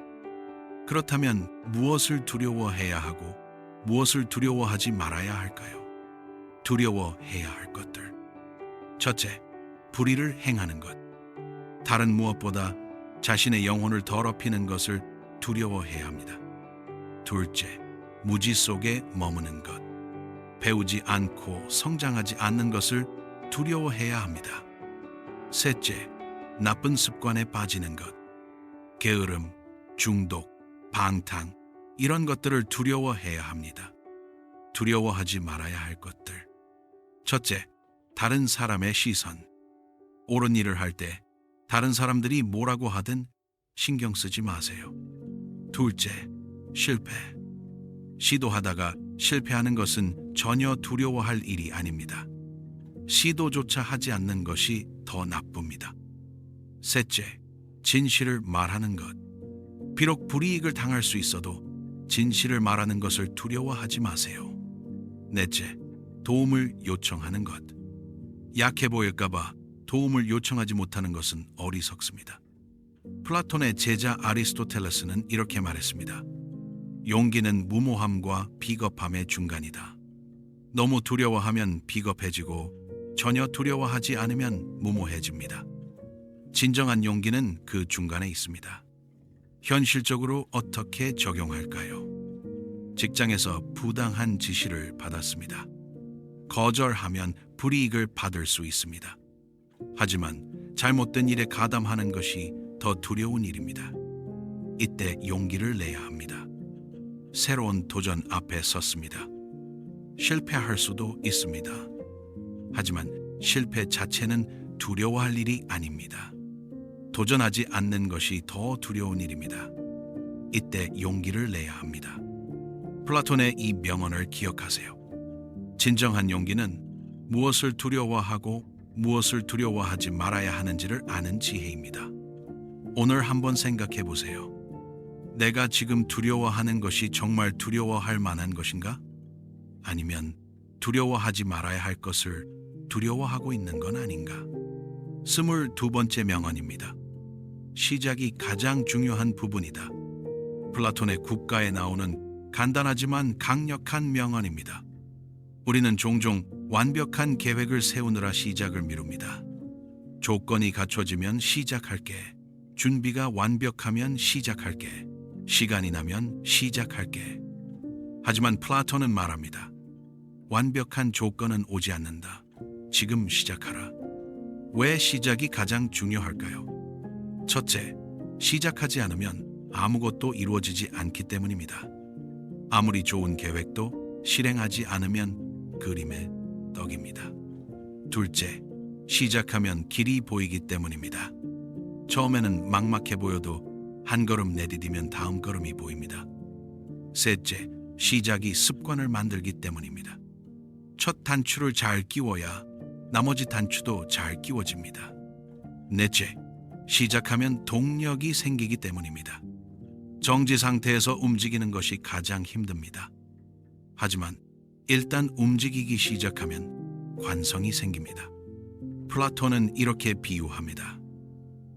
그렇다면 무엇을 두려워해야 하고 무엇을 두려워하지 말아야 할까요? 두려워해야 할 것들. 첫째, 불의를 행하는 것. 다른 무엇보다 자신의 영혼을 더럽히는 것을 두려워해야 합니다. 둘째, 무지 속에 머무는 것. 배우지 않고 성장하지 않는 것을 두려워해야 합니다. 셋째, 나쁜 습관에 빠지는 것. 게으름, 중독, 방탕, 이런 것들을 두려워해야 합니다. 두려워하지 말아야 할 것들. 첫째, 다른 사람의 시선. 옳은 일을 할 때 다른 사람들이 뭐라고 하든 신경 쓰지 마세요. 둘째, 실패. 시도하다가 실패하는 것은 전혀 두려워할 일이 아닙니다. 시도조차 하지 않는 것이 더 나쁩니다. 셋째, 진실을 말하는 것. 비록 불이익을 당할 수 있어도 진실을 말하는 것을 두려워하지 마세요. 넷째, 도움을 요청하는 것. 약해 보일까봐 도움을 요청하지 못하는 것은 어리석습니다. 플라톤의 제자 아리스토텔레스는 이렇게 말했습니다. 용기는 무모함과 비겁함의 중간이다. 너무 두려워하면 비겁해지고 전혀 두려워하지 않으면 무모해집니다. 진정한 용기는 그 중간에 있습니다. 현실적으로 어떻게 적용할까요? 직장에서 부당한 지시를 받았습니다. 거절하면 불이익을 받을 수 있습니다. 하지만 잘못된 일에 가담하는 것이 더 두려운 일입니다. 이때 용기를 내야 합니다. 새로운 도전 앞에 섰습니다. 실패할 수도 있습니다. 하지만 실패 자체는 두려워할 일이 아닙니다. 도전하지 않는 것이 더 두려운 일입니다. 이때 용기를 내야 합니다. 플라톤의 이 명언을 기억하세요. 진정한 용기는 무엇을 두려워하고 무엇을 두려워하지 말아야 하는지를 아는 지혜입니다. 오늘 한번 생각해 보세요. 내가 지금 두려워하는 것이 정말 두려워할 만한 것인가? 아니면 두려워하지 말아야 할 것을 두려워하고 있는 건 아닌가? 22번째 명언입니다. 시작이 가장 중요한 부분이다. 플라톤의 국가에 나오는 간단하지만 강력한 명언입니다. 우리는 종종 완벽한 계획을 세우느라 시작을 미룹니다. 조건이 갖춰지면 시작할게. 준비가 완벽하면 시작할게. 시간이 나면 시작할게. 하지만 플라톤은 말합니다. 완벽한 조건은 오지 않는다. 지금 시작하라. 왜 시작이 가장 중요할까요? 첫째, 시작하지 않으면 아무것도 이루어지지 않기 때문입니다. 아무리 좋은 계획도 실행하지 않으면 그림의 떡입니다. 둘째, 시작하면 길이 보이기 때문입니다. 처음에는 막막해 보여도 한 걸음 내디디면 다음 걸음이 보입니다. 셋째, 시작이 습관을 만들기 때문입니다. 첫 단추를 잘 끼워야 나머지 단추도 잘 끼워집니다. 넷째, 시작하면 동력이 생기기 때문입니다. 정지 상태에서 움직이는 것이 가장 힘듭니다. 하지만 일단 움직이기 시작하면 관성이 생깁니다. 플라톤은 이렇게 비유합니다.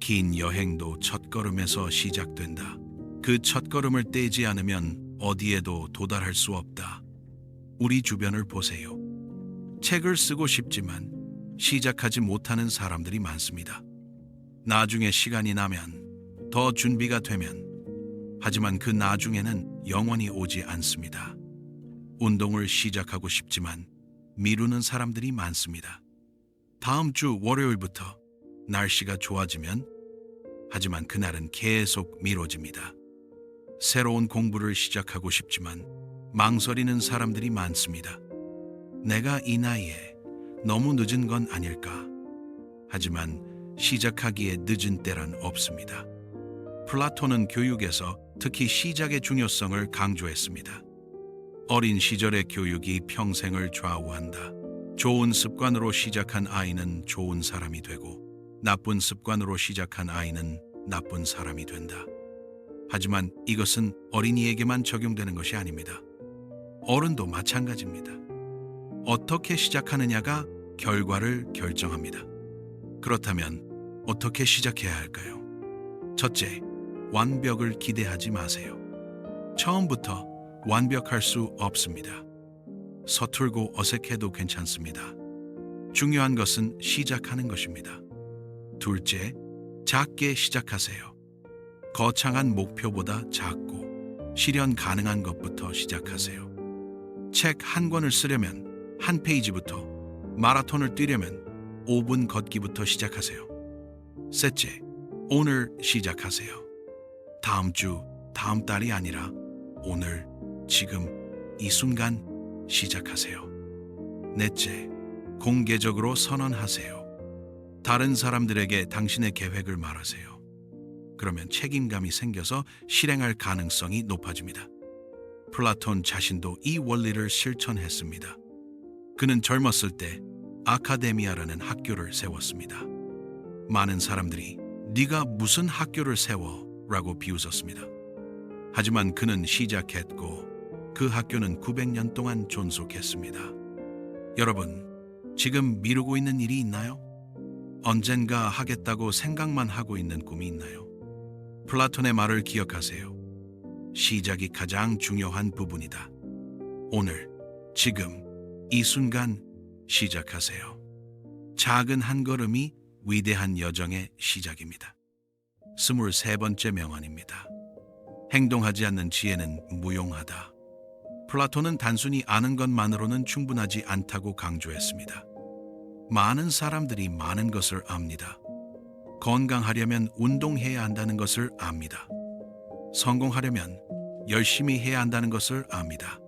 긴 여행도 첫걸음에서 시작된다. 그 첫걸음을 떼지 않으면 어디에도 도달할 수 없다. 우리 주변을 보세요. 책을 쓰고 싶지만 시작하지 못하는 사람들이 많습니다. 나중에 시간이 나면, 더 준비가 되면, 하지만 그 나중에는 영원히 오지 않습니다. 운동을 시작하고 싶지만 미루는 사람들이 많습니다. 다음 주 월요일부터 날씨가 좋아지면, 하지만 그날은 계속 미뤄집니다. 새로운 공부를 시작하고 싶지만 망설이는 사람들이 많습니다. 내가 이 나이에 너무 늦은 건 아닐까? 하지만 시작하기에 늦은 때란 없습니다. 플라톤은 교육에서 특히 시작의 중요성을 강조했습니다. 어린 시절의 교육이 평생을 좌우한다. 좋은 습관으로 시작한 아이는 좋은 사람이 되고, 나쁜 습관으로 시작한 아이는 나쁜 사람이 된다. 하지만 이것은 어린이에게만 적용되는 것이 아닙니다. 어른도 마찬가지입니다. 어떻게 시작하느냐가 결과를 결정합니다. 그렇다면 어떻게 시작해야 할까요? 첫째, 완벽을 기대하지 마세요. 처음부터 완벽할 수 없습니다. 서툴고 어색해도 괜찮습니다. 중요한 것은 시작하는 것입니다. 둘째, 작게 시작하세요. 거창한 목표보다 작고 실현 가능한 것부터 시작하세요. 책 한 권을 쓰려면 한 페이지부터, 마라톤을 뛰려면 5분 걷기부터 시작하세요. 셋째, 오늘 시작하세요. 다음 주, 다음 달이 아니라 오늘, 지금, 이 순간 시작하세요. 넷째, 공개적으로 선언하세요. 다른 사람들에게 당신의 계획을 말하세요. 그러면 책임감이 생겨서 실행할 가능성이 높아집니다. 플라톤 자신도 이 원리를 실천했습니다. 그는 젊었을 때 아카데미아라는 학교를 세웠습니다. 많은 사람들이 네가 무슨 학교를 세워? 라고 비웃었습니다. 하지만 그는 시작했고 그 학교는 900년 동안 존속했습니다. 여러분, 지금 미루고 있는 일이 있나요? 언젠가 하겠다고 생각만 하고 있는 꿈이 있나요? 플라톤의 말을 기억하세요. 시작이 가장 중요한 부분이다. 오늘, 지금, 이 순간 시작하세요. 작은 한 걸음이 위대한 여정의 시작입니다. 23번째 명언입니다. 행동하지 않는 지혜는 무용하다. 플라톤은 단순히 아는 것만으로는 충분하지 않다고 강조했습니다. 많은 사람들이 많은 것을 압니다. 건강하려면 운동해야 한다는 것을 압니다. 성공하려면 열심히 해야 한다는 것을 압니다.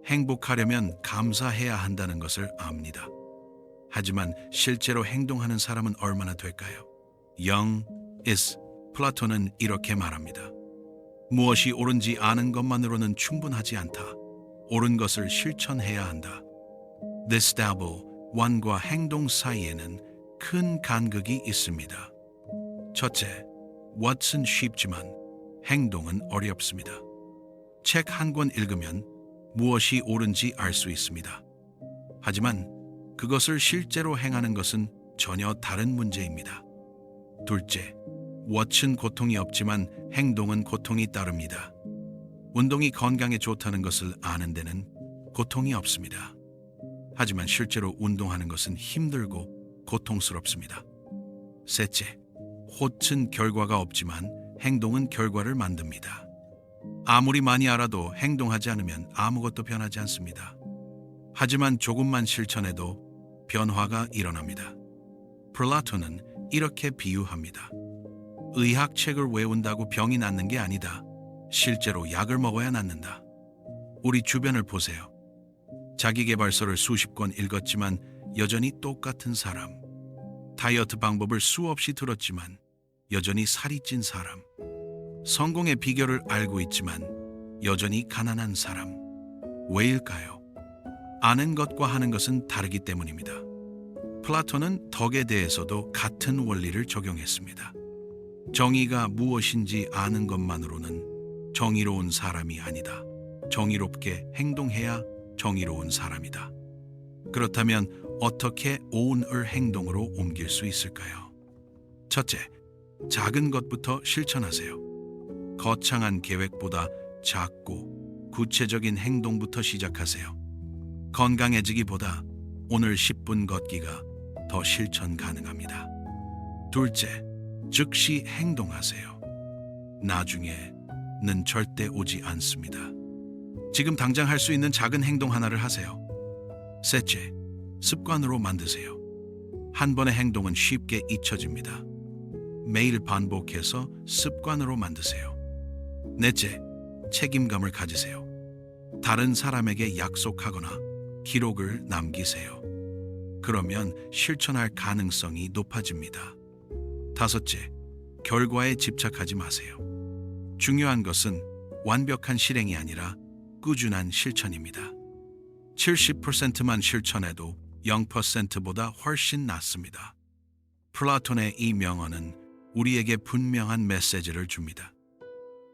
행복하려면 감사해야 한다는 것을 압니다. 하지만 실제로 행동하는 사람은 얼마나 될까요? 0 is. 플라톤은 이렇게 말합니다. 무엇이 옳은지 아는 것만으로는 충분하지 않다. 옳은 것을 실천해야 한다. This double, 완과 행동 사이에는 큰 간극이 있습니다. 첫째, what은 쉽지만 행동은 어렵습니다. 책 한 권 읽으면 무엇이 옳은지 알 수 있습니다. 하지만 그것을 실제로 행하는 것은 전혀 다른 문제입니다. 둘째, what은 고통이 없지만 행동은 고통이 따릅니다. 운동이 건강에 좋다는 것을 아는 데는 고통이 없습니다. 하지만 실제로 운동하는 것은 힘들고 고통스럽습니다. 셋째, what은 결과가 없지만 행동은 결과를 만듭니다. 아무리 많이 알아도 행동하지 않으면 아무것도 변하지 않습니다. 하지만 조금만 실천해도 변화가 일어납니다. 플라톤은 이렇게 비유합니다. 의학책을 외운다고 병이 낫는 게 아니다. 실제로 약을 먹어야 낫는다. 우리 주변을 보세요. 자기계발서를 수십 권 읽었지만 여전히 똑같은 사람. 다이어트 방법을 수없이 들었지만 여전히 살이 찐 사람. 성공의 비결을 알고 있지만 여전히 가난한 사람. 왜일까요? 아는 것과 하는 것은 다르기 때문입니다. 플라톤은 덕에 대해서도 같은 원리를 적용했습니다. 정의가 무엇인지 아는 것만으로는 정의로운 사람이 아니다. 정의롭게 행동해야 정의로운 사람이다. 그렇다면 어떻게 오운을 행동으로 옮길 수 있을까요? 첫째, 작은 것부터 실천하세요. 거창한 계획보다 작고 구체적인 행동부터 시작하세요. 건강해지기보다 오늘 10분 걷기가 더 실천 가능합니다. 둘째, 즉시 행동하세요. 나중에는 절대 오지 않습니다. 지금 당장 할 수 있는 작은 행동 하나를 하세요. 셋째, 습관으로 만드세요. 한 번의 행동은 쉽게 잊혀집니다. 매일 반복해서 습관으로 만드세요. 넷째, 책임감을 가지세요. 다른 사람에게 약속하거나 기록을 남기세요. 그러면 실천할 가능성이 높아집니다. 다섯째, 결과에 집착하지 마세요. 중요한 것은 완벽한 실행이 아니라 꾸준한 실천입니다. 70%만 실천해도 0%보다 훨씬 낫습니다. 플라톤의 이 명언은 우리에게 분명한 메시지를 줍니다.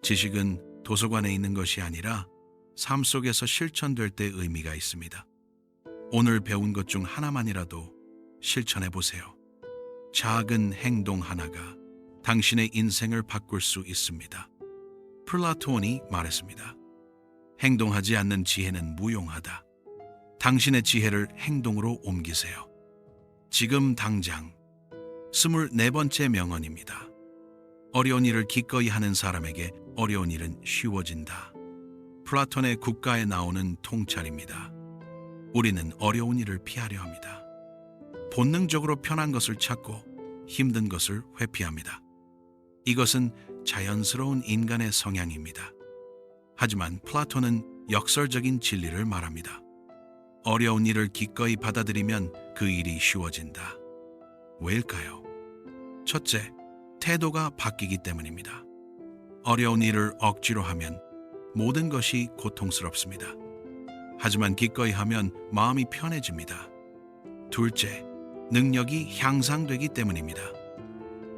지식은 도서관에 있는 것이 아니라 삶 속에서 실천될 때 의미가 있습니다. 오늘 배운 것 중 하나만이라도 실천해 보세요. 작은 행동 하나가 당신의 인생을 바꿀 수 있습니다. 플라톤이 말했습니다. 행동하지 않는 지혜는 무용하다. 당신의 지혜를 행동으로 옮기세요. 지금 당장 24번째 명언입니다. 어려운 일을 기꺼이 하는 사람에게 어려운 일은 쉬워진다. 플라톤의 국가에 나오는 통찰입니다. 우리는 어려운 일을 피하려 합니다. 본능적으로 편한 것을 찾고 힘든 것을 회피합니다. 이것은 자연스러운 인간의 성향입니다. 하지만 플라톤은 역설적인 진리를 말합니다. 어려운 일을 기꺼이 받아들이면 그 일이 쉬워진다. 왜일까요? 첫째, 태도가 바뀌기 때문입니다. 어려운 일을 억지로 하면 모든 것이 고통스럽습니다. 하지만 기꺼이 하면 마음이 편해집니다. 둘째, 능력이 향상되기 때문입니다.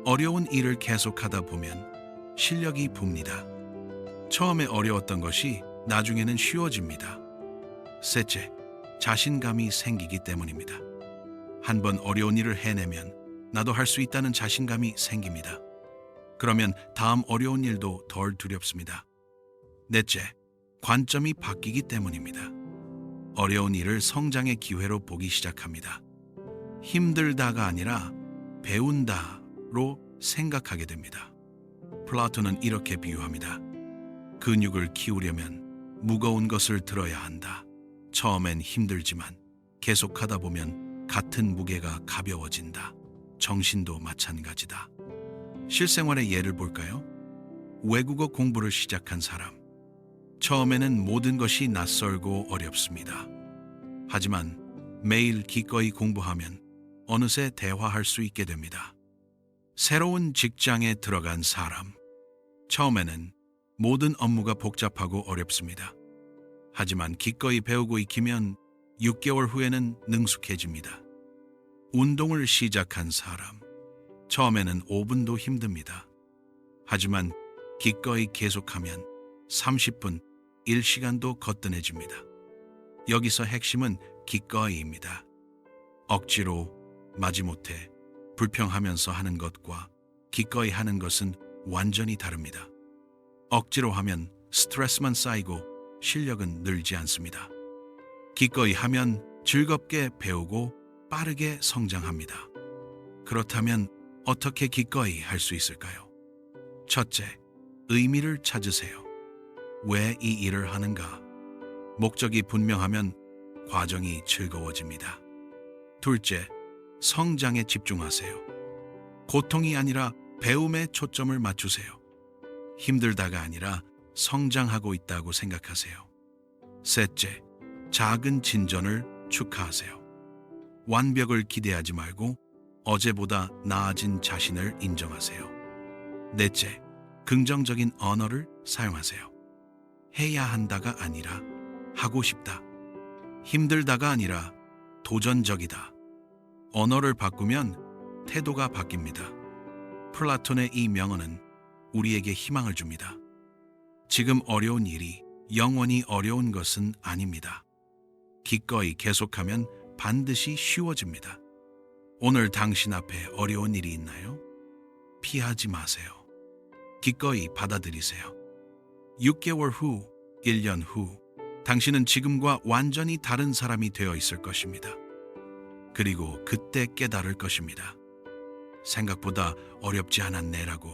어려운 일을 계속하다 보면 실력이 붑니다. 처음에 어려웠던 것이 나중에는 쉬워집니다. 셋째, 자신감이 생기기 때문입니다. 한번 어려운 일을 해내면 나도 할 수 있다는 자신감이 생깁니다. 그러면 다음 어려운 일도 덜 두렵습니다. 넷째, 관점이 바뀌기 때문입니다. 어려운 일을 성장의 기회로 보기 시작합니다. 힘들다가 아니라 배운다로 생각하게 됩니다. 플라톤은 이렇게 비유합니다. 근육을 키우려면 무거운 것을 들어야 한다. 처음엔 힘들지만 계속하다 보면 같은 무게가 가벼워진다. 정신도 마찬가지다. 실생활의 예를 볼까요? 외국어 공부를 시작한 사람. 처음에는 모든 것이 낯설고 어렵습니다. 하지만 매일 기꺼이 공부하면 어느새 대화할 수 있게 됩니다. 새로운 직장에 들어간 사람. 처음에는 모든 업무가 복잡하고 어렵습니다. 하지만 기꺼이 배우고 익히면 6개월 후에는 능숙해집니다. 운동을 시작한 사람. 처음에는 5분도 힘듭니다. 하지만 기꺼이 계속하면 30분, 1시간도 거뜬해집니다. 여기서 핵심은 기꺼이입니다. 억지로, 마지못해, 불평하면서 하는 것과 기꺼이 하는 것은 완전히 다릅니다. 억지로 하면 스트레스만 쌓이고 실력은 늘지 않습니다. 기꺼이 하면 즐겁게 배우고 빠르게 성장합니다. 그렇다면 어떻게 기꺼이 할 수 있을까요? 첫째, 의미를 찾으세요. 왜 이 일을 하는가? 목적이 분명하면 과정이 즐거워집니다. 둘째, 성장에 집중하세요. 고통이 아니라 배움에 초점을 맞추세요. 힘들다가 아니라 성장하고 있다고 생각하세요. 셋째, 작은 진전을 축하하세요. 완벽을 기대하지 말고 어제보다 나아진 자신을 인정하세요. 넷째, 긍정적인 언어를 사용하세요. 해야 한다가 아니라 하고 싶다. 힘들다가 아니라 도전적이다. 언어를 바꾸면 태도가 바뀝니다. 플라톤의 이 명언은 우리에게 희망을 줍니다. 지금 어려운 일이 영원히 어려운 것은 아닙니다. 기꺼이 계속하면 반드시 쉬워집니다. 오늘 당신 앞에 어려운 일이 있나요? 피하지 마세요. 기꺼이 받아들이세요. 6개월 후 1년 후 당신은 지금과 완전히 다른 사람이 되어 있을 것입니다. 그리고 그때 깨달을 것입니다. 생각보다 어렵지 않았네라고.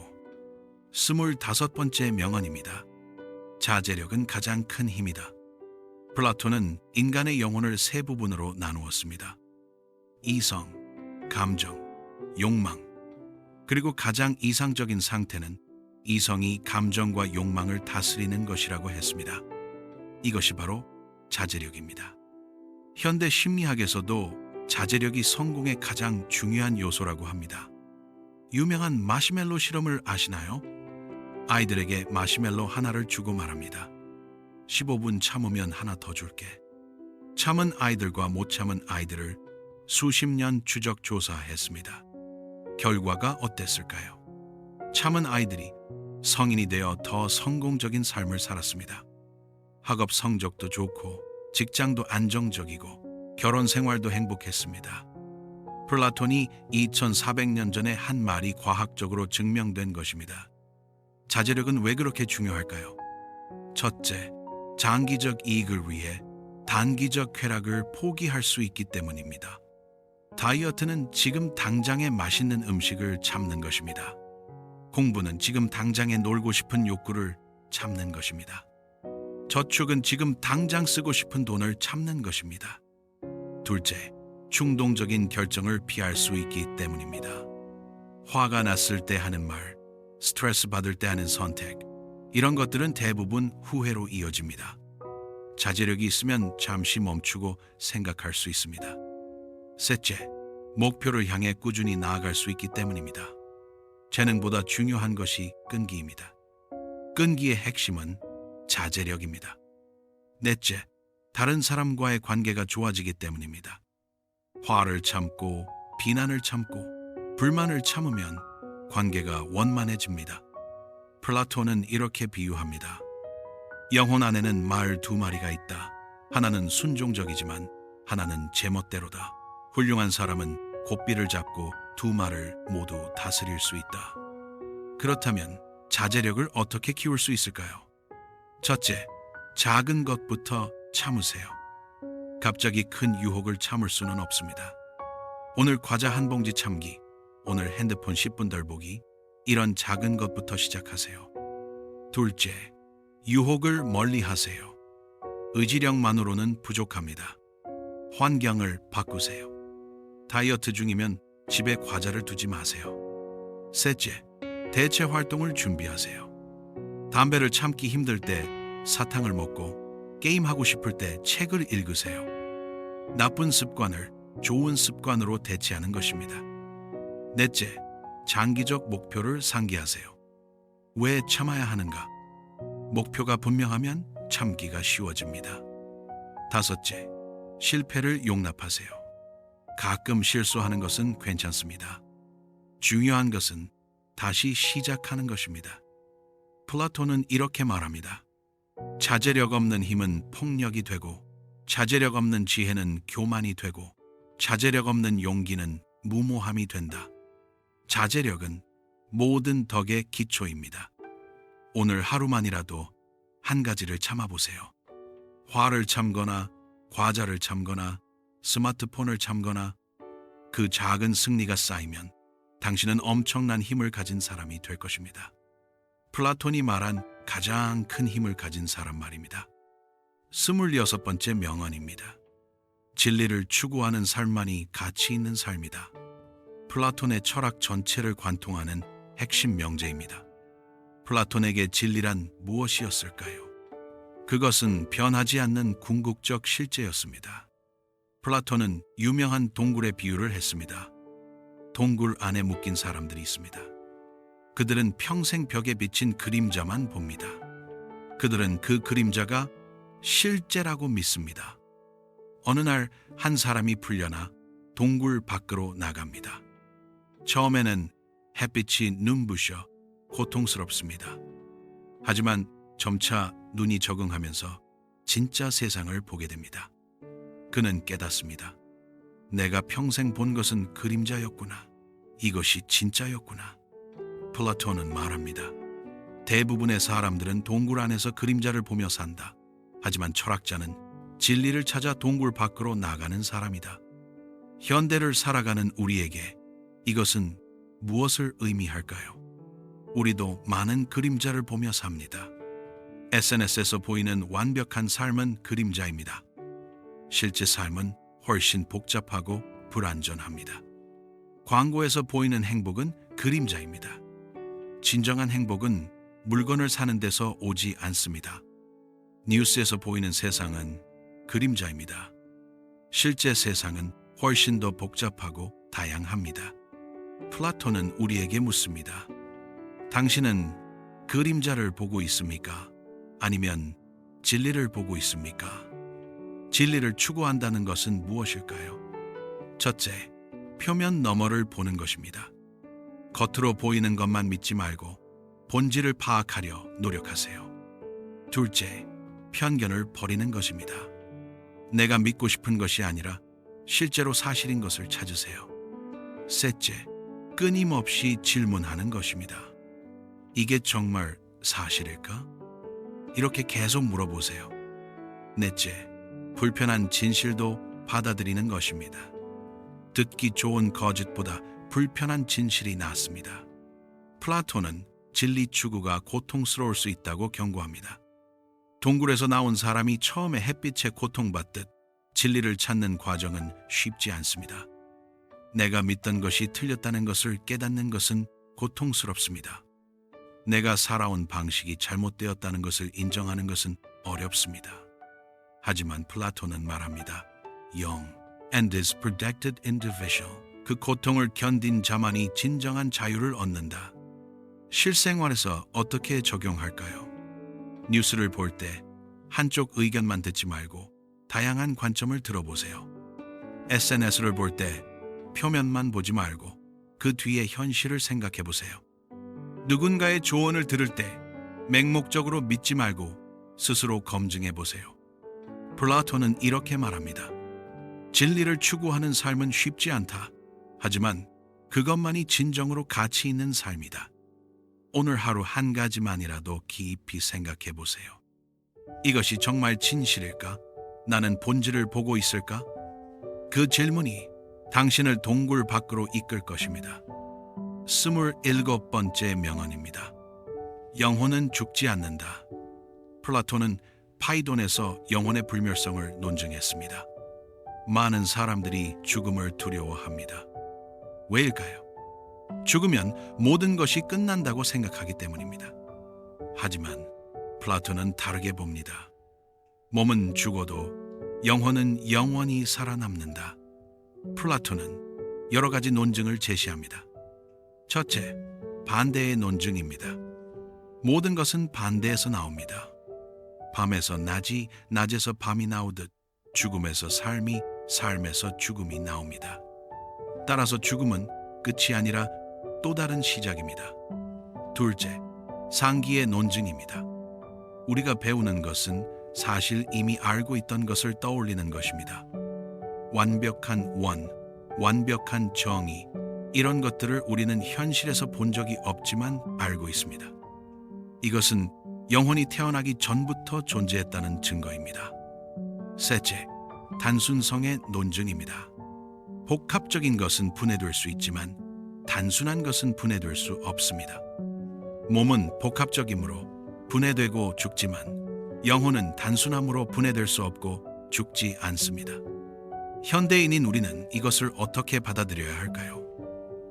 25번째 명언입니다. 자제력은 가장 큰 힘이다. 플라톤은 인간의 영혼을 세 부분으로 나누었습니다. 이성, 감정, 욕망. 그리고 가장 이상적인 상태는 이성이 감정과 욕망을 다스리는 것이라고 했습니다. 이것이 바로 자제력입니다. 현대 심리학에서도 자제력이 성공의 가장 중요한 요소라고 합니다. 유명한 마시멜로 실험을 아시나요? 아이들에게 마시멜로 하나를 주고 말합니다. 15분 참으면 하나 더 줄게. 참은 아이들과 못 참은 아이들을 수십 년 추적 조사했습니다. 결과가 어땠을까요? 참은 아이들이 성인이 되어 더 성공적인 삶을 살았습니다. 학업 성적도 좋고 직장도 안정적이고 결혼 생활도 행복했습니다. 플라톤이 2400년 전에 한 말이 과학적으로 증명된 것입니다. 자제력은 왜 그렇게 중요할까요? 첫째, 장기적 이익을 위해 단기적 쾌락을 포기할 수 있기 때문입니다. 다이어트는 지금 당장의 맛있는 음식을 참는 것입니다. 공부는 지금 당장에 놀고 싶은 욕구를 참는 것입니다. 저축은 지금 당장 쓰고 싶은 돈을 참는 것입니다. 둘째, 충동적인 결정을 피할 수 있기 때문입니다. 화가 났을 때 하는 말, 스트레스 받을 때 하는 선택, 이런 것들은 대부분 후회로 이어집니다. 자제력이 있으면 잠시 멈추고 생각할 수 있습니다. 셋째, 목표를 향해 꾸준히 나아갈 수 있기 때문입니다. 재능보다 중요한 것이 끈기입니다. 끈기의 핵심은 자제력입니다. 넷째, 다른 사람과의 관계가 좋아지기 때문입니다. 화를 참고 비난을 참고 불만을 참으면 관계가 원만해집니다. 플라톤은 이렇게 비유합니다. 영혼 안에는 말 두 마리가 있다. 하나는 순종적이지만 하나는 제멋대로다. 훌륭한 사람은 고삐를 잡고 두 말을 모두 다스릴 수 있다. 그렇다면 자제력을 어떻게 키울 수 있을까요? 첫째, 작은 것부터 참으세요. 갑자기 큰 유혹을 참을 수는 없습니다. 오늘 과자 한 봉지 참기, 오늘 핸드폰 10분 덜 보기, 이런 작은 것부터 시작하세요. 둘째, 유혹을 멀리 하세요. 의지력만으로는 부족합니다. 환경을 바꾸세요. 다이어트 중이면 집에 과자를 두지 마세요. 셋째, 대체 활동을 준비하세요. 담배를 참기 힘들 때 사탕을 먹고 게임하고 싶을 때 책을 읽으세요. 나쁜 습관을 좋은 습관으로 대체하는 것입니다. 넷째, 장기적 목표를 상기하세요. 왜 참아야 하는가? 목표가 분명하면 참기가 쉬워집니다. 다섯째, 실패를 용납하세요. 가끔 실수하는 것은 괜찮습니다. 중요한 것은 다시 시작하는 것입니다. 플라톤은 이렇게 말합니다. 자제력 없는 힘은 폭력이 되고, 자제력 없는 지혜는 교만이 되고, 자제력 없는 용기는 무모함이 된다. 자제력은 모든 덕의 기초입니다. 오늘 하루만이라도 한 가지를 참아보세요. 화를 참거나 과자를 참거나 스마트폰을 참거나 그 작은 승리가 쌓이면 당신은 엄청난 힘을 가진 사람이 될 것입니다. 플라톤이 말한 가장 큰 힘을 가진 사람 말입니다. 26번째 명언입니다. 진리를 추구하는 삶만이 가치 있는 삶이다. 플라톤의 철학 전체를 관통하는 핵심 명제입니다. 플라톤에게 진리란 무엇이었을까요? 그것은 변하지 않는 궁극적 실제였습니다. 플라톤은 유명한 동굴의 비유를 했습니다. 동굴 안에 묶인 사람들이 있습니다. 그들은 평생 벽에 비친 그림자만 봅니다. 그들은 그 그림자가 실제라고 믿습니다. 어느 날 한 사람이 풀려나 동굴 밖으로 나갑니다. 처음에는 햇빛이 눈부셔 고통스럽습니다. 하지만 점차 눈이 적응하면서 진짜 세상을 보게 됩니다. 그는 깨닫습니다. 내가 평생 본 것은 그림자였구나. 이것이 진짜였구나. 플라톤은 말합니다. 대부분의 사람들은 동굴 안에서 그림자를 보며 산다. 하지만 철학자는 진리를 찾아 동굴 밖으로 나가는 사람이다. 현대를 살아가는 우리에게 이것은 무엇을 의미할까요? 우리도 많은 그림자를 보며 삽니다. SNS에서 보이는 완벽한 삶은 그림자입니다. 실제 삶은 훨씬 복잡하고 불완전합니다. 광고에서 보이는 행복은 그림자입니다. 진정한 행복은 물건을 사는 데서 오지 않습니다. 뉴스에서 보이는 세상은 그림자입니다. 실제 세상은 훨씬 더 복잡하고 다양합니다. 플라톤은 우리에게 묻습니다. 당신은 그림자를 보고 있습니까? 아니면 진리를 보고 있습니까? 진리를 추구한다는 것은 무엇일까요? 첫째, 표면 너머를 보는 것입니다. 겉으로 보이는 것만 믿지 말고 본질을 파악하려 노력하세요. 둘째, 편견을 버리는 것입니다. 내가 믿고 싶은 것이 아니라 실제로 사실인 것을 찾으세요. 셋째, 끊임없이 질문하는 것입니다. 이게 정말 사실일까? 이렇게 계속 물어보세요. 넷째, 불편한 진실도 받아들이는 것입니다. 듣기 좋은 거짓보다 불편한 진실이 낫습니다. 플라톤은 진리 추구가 고통스러울 수 있다고 경고합니다. 동굴에서 나온 사람이 처음에 햇빛에 고통받듯 진리를 찾는 과정은 쉽지 않습니다. 내가 믿던 것이 틀렸다는 것을 깨닫는 것은 고통스럽습니다. 내가 살아온 방식이 잘못되었다는 것을 인정하는 것은 어렵습니다. 하지만 플라톤은 말합니다. Young and is protected individual. 그 고통을 견딘 자만이 진정한 자유를 얻는다. 실생활에서 어떻게 적용할까요? 뉴스를 볼 때 한쪽 의견만 듣지 말고 다양한 관점을 들어보세요. SNS를 볼 때 표면만 보지 말고 그 뒤의 현실을 생각해 보세요. 누군가의 조언을 들을 때 맹목적으로 믿지 말고 스스로 검증해 보세요. 플라톤은 이렇게 말합니다. 진리를 추구하는 삶은 쉽지 않다. 하지만 그것만이 진정으로 가치 있는 삶이다. 오늘 하루 한 가지만이라도 깊이 생각해 보세요. 이것이 정말 진실일까? 나는 본질을 보고 있을까? 그 질문이 당신을 동굴 밖으로 이끌 것입니다. 27번째 명언입니다. 영혼은 죽지 않는다. 플라톤은 파이돈에서 영혼의 불멸성을 논증했습니다. 많은 사람들이 죽음을 두려워합니다. 왜일까요? 죽으면 모든 것이 끝난다고 생각하기 때문입니다. 하지만 플라톤은 다르게 봅니다. 몸은 죽어도 영혼은 영원히 살아남는다. 플라톤은 여러 가지 논증을 제시합니다. 첫째, 반대의 논증입니다. 모든 것은 반대에서 나옵니다. 밤에서 낮이, 낮에서 밤이 나오듯 죽음에서 삶이, 삶에서 죽음이 나옵니다. 따라서 죽음은 끝이 아니라 또 다른 시작입니다. 둘째, 상기의 논증입니다. 우리가 배우는 것은 사실 이미 알고 있던 것을 떠올리는 것입니다. 완벽한 원, 완벽한 정의, 이런 것들을 우리는 현실에서 본 적이 없지만 알고 있습니다. 이것은 영혼이 태어나기 전부터 존재했다는 증거입니다. 셋째, 단순성의 논증입니다. 복합적인 것은 분해될 수 있지만 단순한 것은 분해될 수 없습니다. 몸은 복합적이므로 분해되고 죽지만 영혼은 단순함으로 분해될 수 없고 죽지 않습니다. 현대인인 우리는 이것을 어떻게 받아들여야 할까요?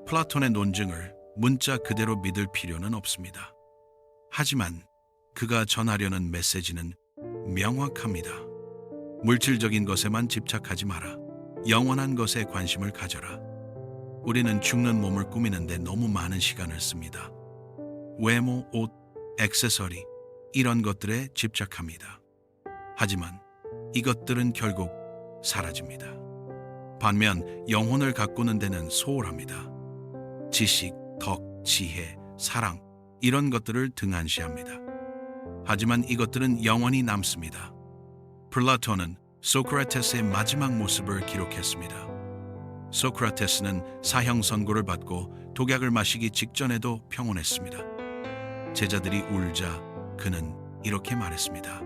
플라톤의 논증을 문자 그대로 믿을 필요는 없습니다. 하지만 그가 전하려는 메시지는 명확합니다. 물질적인 것에만 집착하지 마라. 영원한 것에 관심을 가져라. 우리는 죽는 몸을 꾸미는데 너무 많은 시간을 씁니다. 외모, 옷, 액세서리 이런 것들에 집착합니다. 하지만 이것들은 결국 사라집니다. 반면 영혼을 가꾸는 데는 소홀합니다. 지식, 덕, 지혜, 사랑 이런 것들을 등한시합니다. 하지만 이것들은 영원히 남습니다. 플라톤은 소크라테스의 마지막 모습을 기록했습니다. 소크라테스는 사형 선고를 받고 독약을 마시기 직전에도 평온했습니다. 제자들이 울자 그는 이렇게 말했습니다.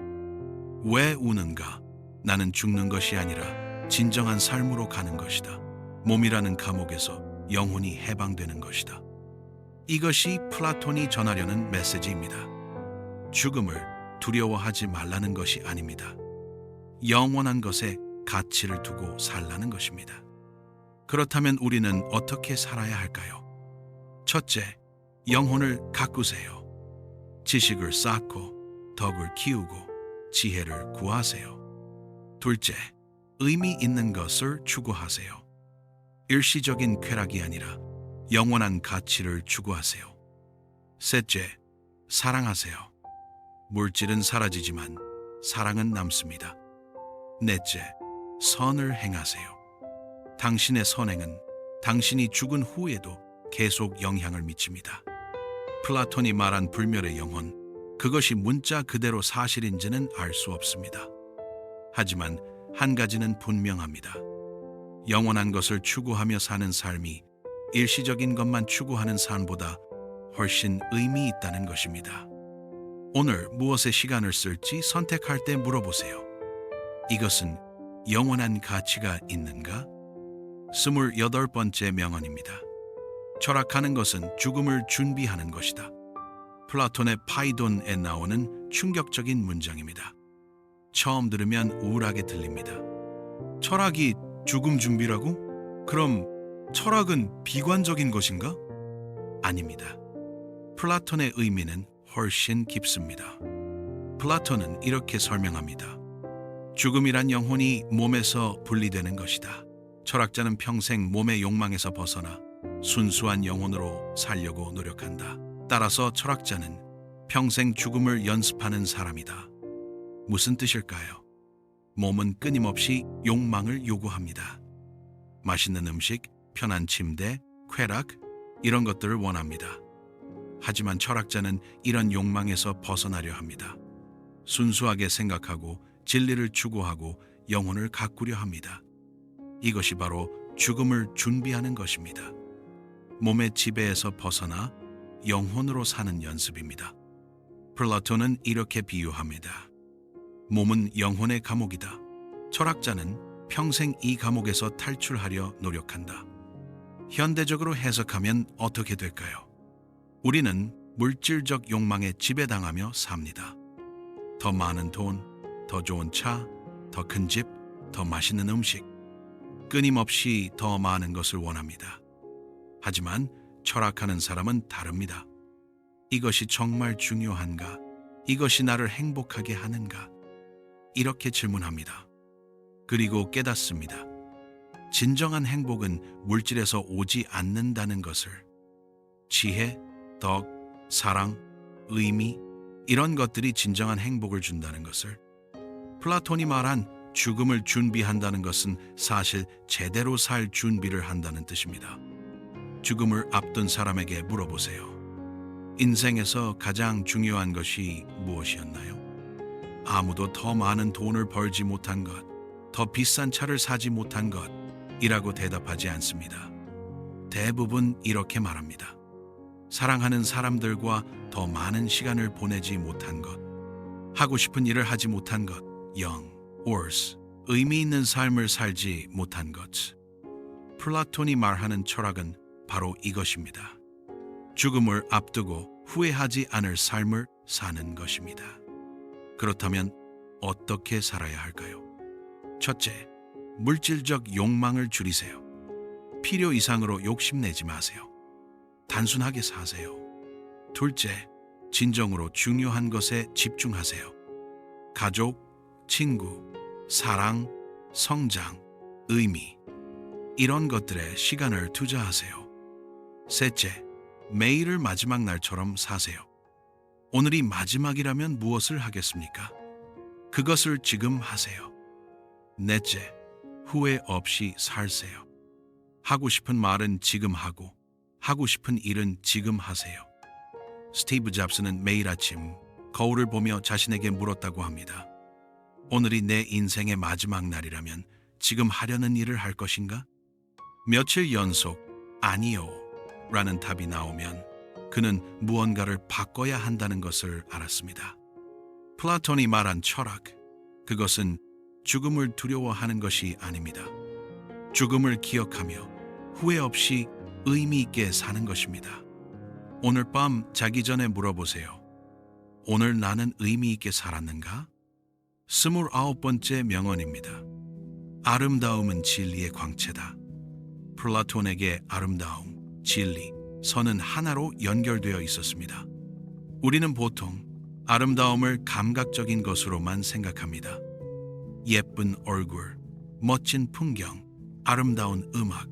왜 우는가? 나는 죽는 것이 아니라 진정한 삶으로 가는 것이다. 몸이라는 감옥에서 영혼이 해방되는 것이다. 이것이 플라톤이 전하려는 메시지입니다. 죽음을 두려워하지 말라는 것이 아닙니다. 영원한 것에 가치를 두고 살라는 것입니다. 그렇다면 우리는 어떻게 살아야 할까요? 첫째, 영혼을 가꾸세요. 지식을 쌓고 덕을 키우고 지혜를 구하세요. 둘째, 의미 있는 것을 추구하세요. 일시적인 쾌락이 아니라 영원한 가치를 추구하세요. 셋째, 사랑하세요. 물질은 사라지지만 사랑은 남습니다. 넷째, 선을 행하세요. 당신의 선행은 당신이 죽은 후에도 계속 영향을 미칩니다. 플라톤이 말한 불멸의 영혼, 그것이 문자 그대로 사실인지는 알 수 없습니다. 하지만 한 가지는 분명합니다. 영원한 것을 추구하며 사는 삶이 일시적인 것만 추구하는 삶보다 훨씬 의미 있다는 것입니다. 오늘 무엇에 시간을 쓸지 선택할 때 물어보세요. 이것은 영원한 가치가 있는가? 28번째 명언입니다. 철학하는 것은 죽음을 준비하는 것이다. 플라톤의 파이돈에 나오는 충격적인 문장입니다. 처음 들으면 우울하게 들립니다. 철학이 죽음 준비라고? 그럼 철학은 비관적인 것인가? 아닙니다. 플라톤의 의미는 훨씬 깊습니다. 플라톤은 이렇게 설명합니다. 죽음이란 영혼이 몸에서 분리되는 것이다. 철학자는 평생 몸의 욕망에서 벗어나 순수한 영혼으로 살려고 노력한다. 따라서 철학자는 평생 죽음을 연습하는 사람이다. 무슨 뜻일까요? 몸은 끊임없이 욕망을 요구합니다. 맛있는 음식, 편한 침대, 쾌락, 이런 것들을 원합니다. 하지만 철학자는 이런 욕망에서 벗어나려 합니다. 순수하게 생각하고 진리를 추구하고 영혼을 가꾸려 합니다. 이것이 바로 죽음을 준비하는 것입니다. 몸의 지배에서 벗어나 영혼으로 사는 연습입니다. 플라톤은 이렇게 비유합니다. 몸은 영혼의 감옥이다. 철학자는 평생 이 감옥에서 탈출하려 노력한다. 현대적으로 해석하면 어떻게 될까요? 우리는 물질적 욕망에 지배당하며 삽니다. 더 많은 돈, 더 좋은 차, 더 큰 집, 더 맛있는 음식, 끊임없이 더 많은 것을 원합니다. 하지만 철학하는 사람은 다릅니다. 이것이 정말 중요한가? 이것이 나를 행복하게 하는가? 이렇게 질문합니다. 그리고 깨닫습니다. 진정한 행복은 물질에서 오지 않는다는 것을. 지혜, 덕, 사랑, 의미, 이런 것들이 진정한 행복을 준다는 것을. 플라톤이 말한 죽음을 준비한다는 것은 사실 제대로 살 준비를 한다는 뜻입니다. 죽음을 앞둔 사람에게 물어보세요. 인생에서 가장 중요한 것이 무엇이었나요? 아무도 더 많은 돈을 벌지 못한 것, 더 비싼 차를 사지 못한 것이라고 대답하지 않습니다. 대부분 이렇게 말합니다. 사랑하는 사람들과 더 많은 시간을 보내지 못한 것, 하고 싶은 일을 하지 못한 것, young, worse, 의미 있는 삶을 살지 못한 것. 플라톤이 말하는 철학은 바로 이것입니다. 죽음을 앞두고 후회하지 않을 삶을 사는 것입니다. 그렇다면 어떻게 살아야 할까요? 첫째, 물질적 욕망을 줄이세요. 필요 이상으로 욕심내지 마세요. 단순하게 사세요. 둘째, 진정으로 중요한 것에 집중하세요. 가족, 친구, 사랑, 성장, 의미, 이런 것들에 시간을 투자하세요. 셋째, 매일을 마지막 날처럼 사세요. 오늘이 마지막이라면 무엇을 하겠습니까? 그것을 지금 하세요. 넷째, 후회 없이 살세요. 하고 싶은 말은 지금 하고, 하고 싶은 일은 지금 하세요. 스티브 잡스는 매일 아침 거울을 보며 자신에게 물었다고 합니다. 오늘이 내 인생의 마지막 날이라면 지금 하려는 일을 할 것인가? 며칠 연속 아니요 라는 답이 나오면 그는 무언가를 바꿔야 한다는 것을 알았습니다. 플라톤이 말한 철학, 그것은 죽음을 두려워하는 것이 아닙니다. 죽음을 기억하며 후회 없이 의미 있게 사는 것입니다. 오늘 밤 자기 전에 물어보세요. 오늘 나는 의미 있게 살았는가? 29번째 명언입니다. 아름다움은 진리의 광채다. 플라톤에게 아름다움, 진리, 선은 하나로 연결되어 있었습니다. 우리는 보통 아름다움을 감각적인 것으로만 생각합니다. 예쁜 얼굴, 멋진 풍경, 아름다운 음악.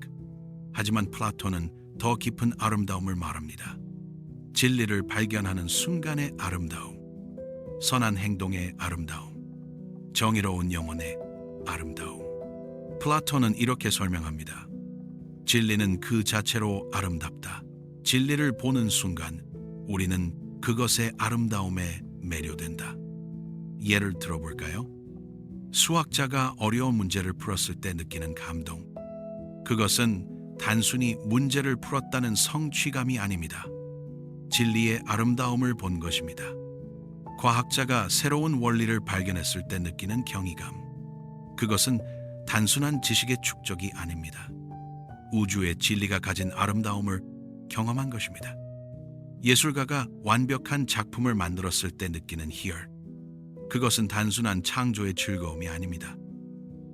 하지만 플라톤은 더 깊은 아름다움을 말합니다. 진리를 발견하는 순간의 아름다움, 선한 행동의 아름다움, 정의로운 영혼의 아름다움. 플라톤은 이렇게 설명합니다. 진리는 그 자체로 아름답다. 진리를 보는 순간 우리는 그것의 아름다움에 매료된다. 예를 들어볼까요? 수학자가 어려운 문제를 풀었을 때 느끼는 감동. 그것은 단순히 문제를 풀었다는 성취감이 아닙니다. 진리의 아름다움을 본 것입니다. 과학자가 새로운 원리를 발견했을 때 느끼는 경이감. 그것은 단순한 지식의 축적이 아닙니다. 우주의 진리가 가진 아름다움을 경험한 것입니다. 예술가가 완벽한 작품을 만들었을 때 느끼는 희열. 그것은 단순한 창조의 즐거움이 아닙니다.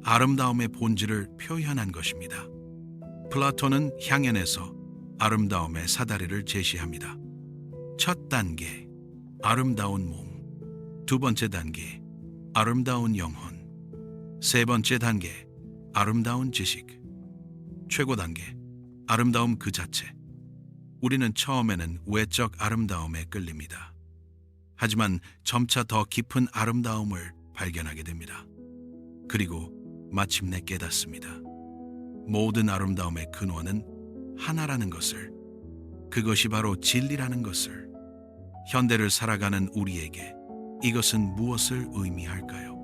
아름다움의 본질을 표현한 것입니다. 플라톤은 향연에서 아름다움의 사다리를 제시합니다. 첫 단계, 아름다운 몸. 두 번째 단계, 아름다운 영혼. 세 번째 단계, 아름다운 지식. 최고 단계, 아름다움 그 자체. 우리는 처음에는 외적 아름다움에 끌립니다. 하지만 점차 더 깊은 아름다움을 발견하게 됩니다. 그리고 마침내 깨닫습니다. 모든 아름다움의 근원은 하나라는 것을, 그것이 바로 진리라는 것을. 현대를 살아가는 우리에게 이것은 무엇을 의미할까요?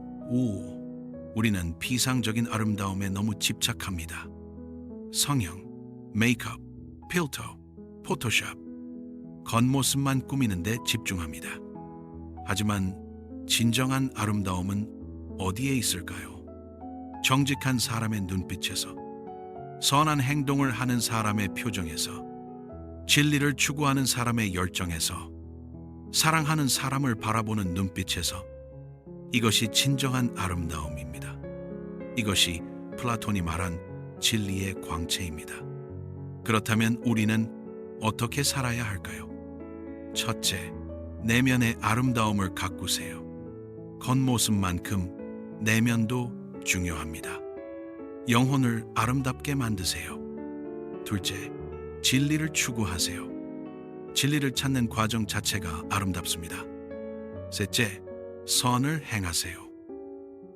우리는 피상적인 아름다움에 너무 집착합니다. 성형, 메이크업, 필터, 포토샵, 겉모습만 꾸미는데 집중합니다. 하지만 진정한 아름다움은 어디에 있을까요? 정직한 사람의 눈빛에서, 선한 행동을 하는 사람의 표정에서, 진리를 추구하는 사람의 열정에서, 사랑하는 사람을 바라보는 눈빛에서. 이것이 진정한 아름다움입니다. 이것이 플라톤이 말한 진리의 광채입니다. 그렇다면 우리는 어떻게 살아야 할까요? 첫째, 내면의 아름다움을 가꾸세요. 겉모습만큼 내면도 중요합니다. 영혼을 아름답게 만드세요. 둘째, 진리를 추구하세요. 진리를 찾는 과정 자체가 아름답습니다. 셋째, 선을 행하세요.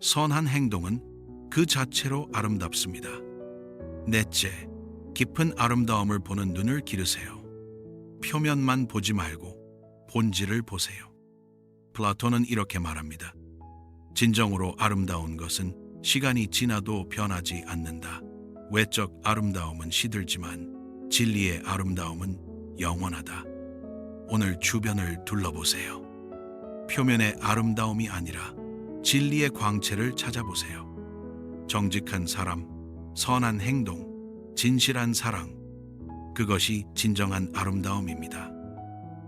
선한 행동은 그 자체로 아름답습니다. 넷째, 깊은 아름다움을 보는 눈을 기르세요. 표면만 보지 말고 본질을 보세요. 플라톤은 이렇게 말합니다. 진정으로 아름다운 것은 시간이 지나도 변하지 않는다. 외적 아름다움은 시들지만 진리의 아름다움은 영원하다. 오늘 주변을 둘러보세요. 표면의 아름다움이 아니라 진리의 광채를 찾아보세요. 정직한 사람, 선한 행동, 진실한 사랑, 그것이 진정한 아름다움입니다.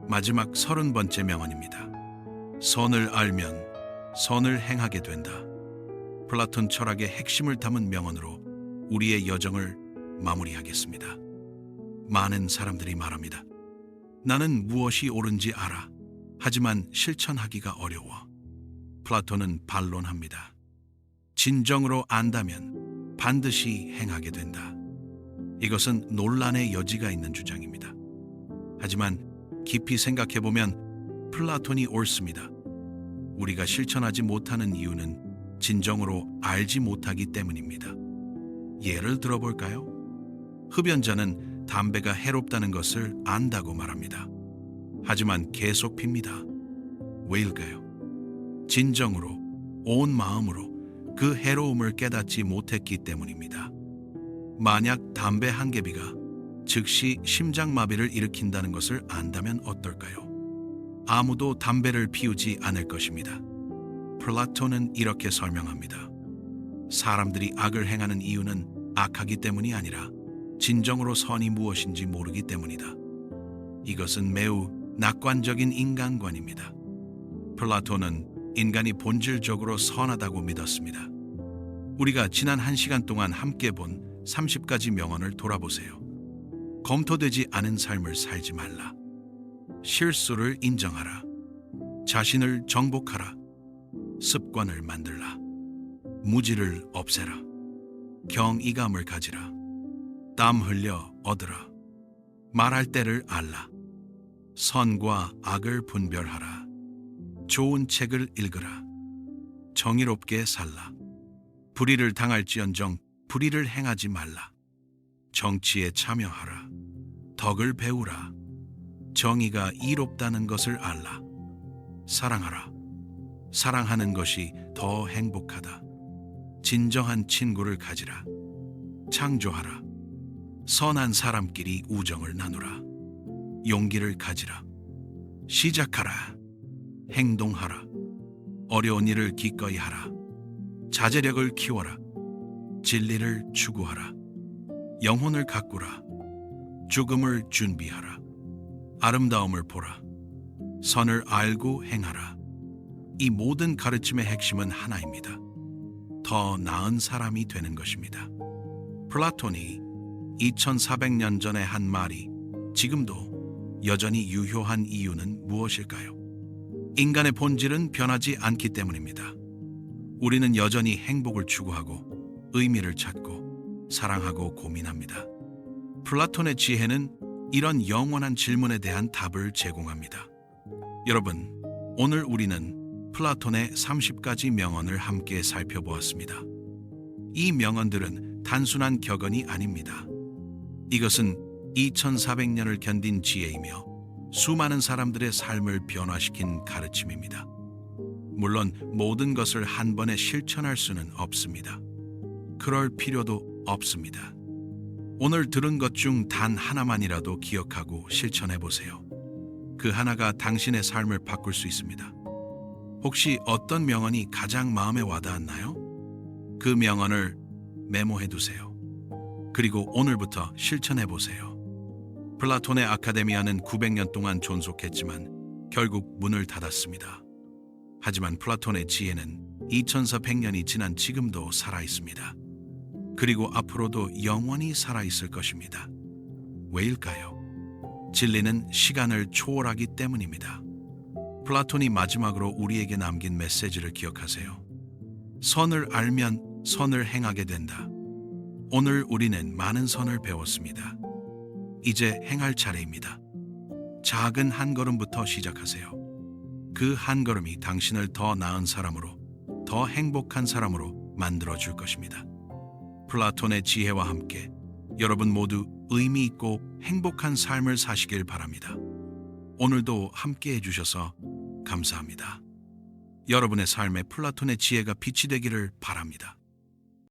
마지막 30번째 명언입니다. 선을 알면 선을 행하게 된다. 플라톤 철학의 핵심을 담은 명언으로 우리의 여정을 마무리하겠습니다. 많은 사람들이 말합니다. 나는 무엇이 옳은지 알아. 하지만 실천하기가 어려워. 플라톤은 반론합니다. 진정으로 안다면 반드시 행하게 된다. 이것은 논란의 여지가 있는 주장입니다. 하지만 깊이 생각해보면 플라톤이 옳습니다. 우리가 실천하지 못하는 이유는 진정으로 알지 못하기 때문입니다. 예를 들어볼까요? 흡연자는 담배가 해롭다는 것을 안다고 말합니다. 하지만 계속 핍니다. 왜일까요? 진정으로, 온 마음으로 그 해로움을 깨닫지 못했기 때문입니다. 만약 담배 한 개비가 즉시 심장마비를 일으킨다는 것을 안다면 어떨까요? 아무도 담배를 피우지 않을 것입니다. 플라톤은 이렇게 설명합니다. 사람들이 악을 행하는 이유는 악하기 때문이 아니라 진정으로 선이 무엇인지 모르기 때문이다. 이것은 매우 낙관적인 인간관입니다. 플라톤은 인간이 본질적으로 선하다고 믿었습니다. 우리가 지난 1시간 동안 함께 본 30가지 명언을 돌아보세요. 검토되지 않은 삶을 살지 말라. 실수를 인정하라. 자신을 정복하라. 습관을 만들라. 무지를 없애라. 경이감을 가지라. 땀 흘려 얻으라. 말할 때를 알라. 선과 악을 분별하라. 좋은 책을 읽으라. 정의롭게 살라. 불의를 당할지언정 불의를 행하지 말라. 정치에 참여하라. 덕을 배우라. 정의가 이롭다는 것을 알라. 사랑하라. 사랑하는 것이 더 행복하다. 진정한 친구를 가지라. 창조하라. 선한 사람끼리 우정을 나누라. 용기를 가지라. 시작하라. 행동하라. 어려운 일을 기꺼이 하라. 자제력을 키워라. 진리를 추구하라. 영혼을 가꾸라. 죽음을 준비하라. 아름다움을 보라. 선을 알고 행하라. 이 모든 가르침의 핵심은 하나입니다. 더 나은 사람이 되는 것입니다. 플라톤이 2400년 전에 한 말이 지금도 여전히 유효한 이유는 무엇일까요? 인간의 본질은 변하지 않기 때문입니다. 우리는 여전히 행복을 추구하고 의미를 찾고 사랑하고 고민합니다. 플라톤의 지혜는 이런 영원한 질문에 대한 답을 제공합니다. 여러분, 오늘 우리는 플라톤의 30가지 명언을 함께 살펴보았습니다. 이 명언들은 단순한 격언이 아닙니다. 이것은 2400년을 견딘 지혜이며 수많은 사람들의 삶을 변화시킨 가르침입니다. 물론 모든 것을 한 번에 실천할 수는 없습니다. 그럴 필요도 없습니다. 오늘 들은 것 중 단 하나만이라도 기억하고 실천해 보세요. 그 하나가 당신의 삶을 바꿀 수 있습니다. 혹시 어떤 명언이 가장 마음에 와닿았나요? 그 명언을 메모해 두세요. 그리고 오늘부터 실천해 보세요. 플라톤의 아카데미아는 900년 동안 존속했지만 결국 문을 닫았습니다. 하지만 플라톤의 지혜는 2400년이 지난 지금도 살아있습니다. 그리고 앞으로도 영원히 살아있을 것입니다. 왜일까요? 진리는 시간을 초월하기 때문입니다. 플라톤이 마지막으로 우리에게 남긴 메시지를 기억하세요. 선을 알면 선을 행하게 된다. 오늘 우리는 많은 선을 배웠습니다. 이제 행할 차례입니다. 작은 한 걸음부터 시작하세요. 그 한 걸음이 당신을 더 나은 사람으로, 더 행복한 사람으로 만들어줄 것입니다. 플라톤의 지혜와 함께 여러분 모두 의미 있고 행복한 삶을 사시길 바랍니다. 오늘도 함께 해주셔서 감사합니다. 여러분의 삶에 플라톤의 지혜가 빛이 되기를 바랍니다.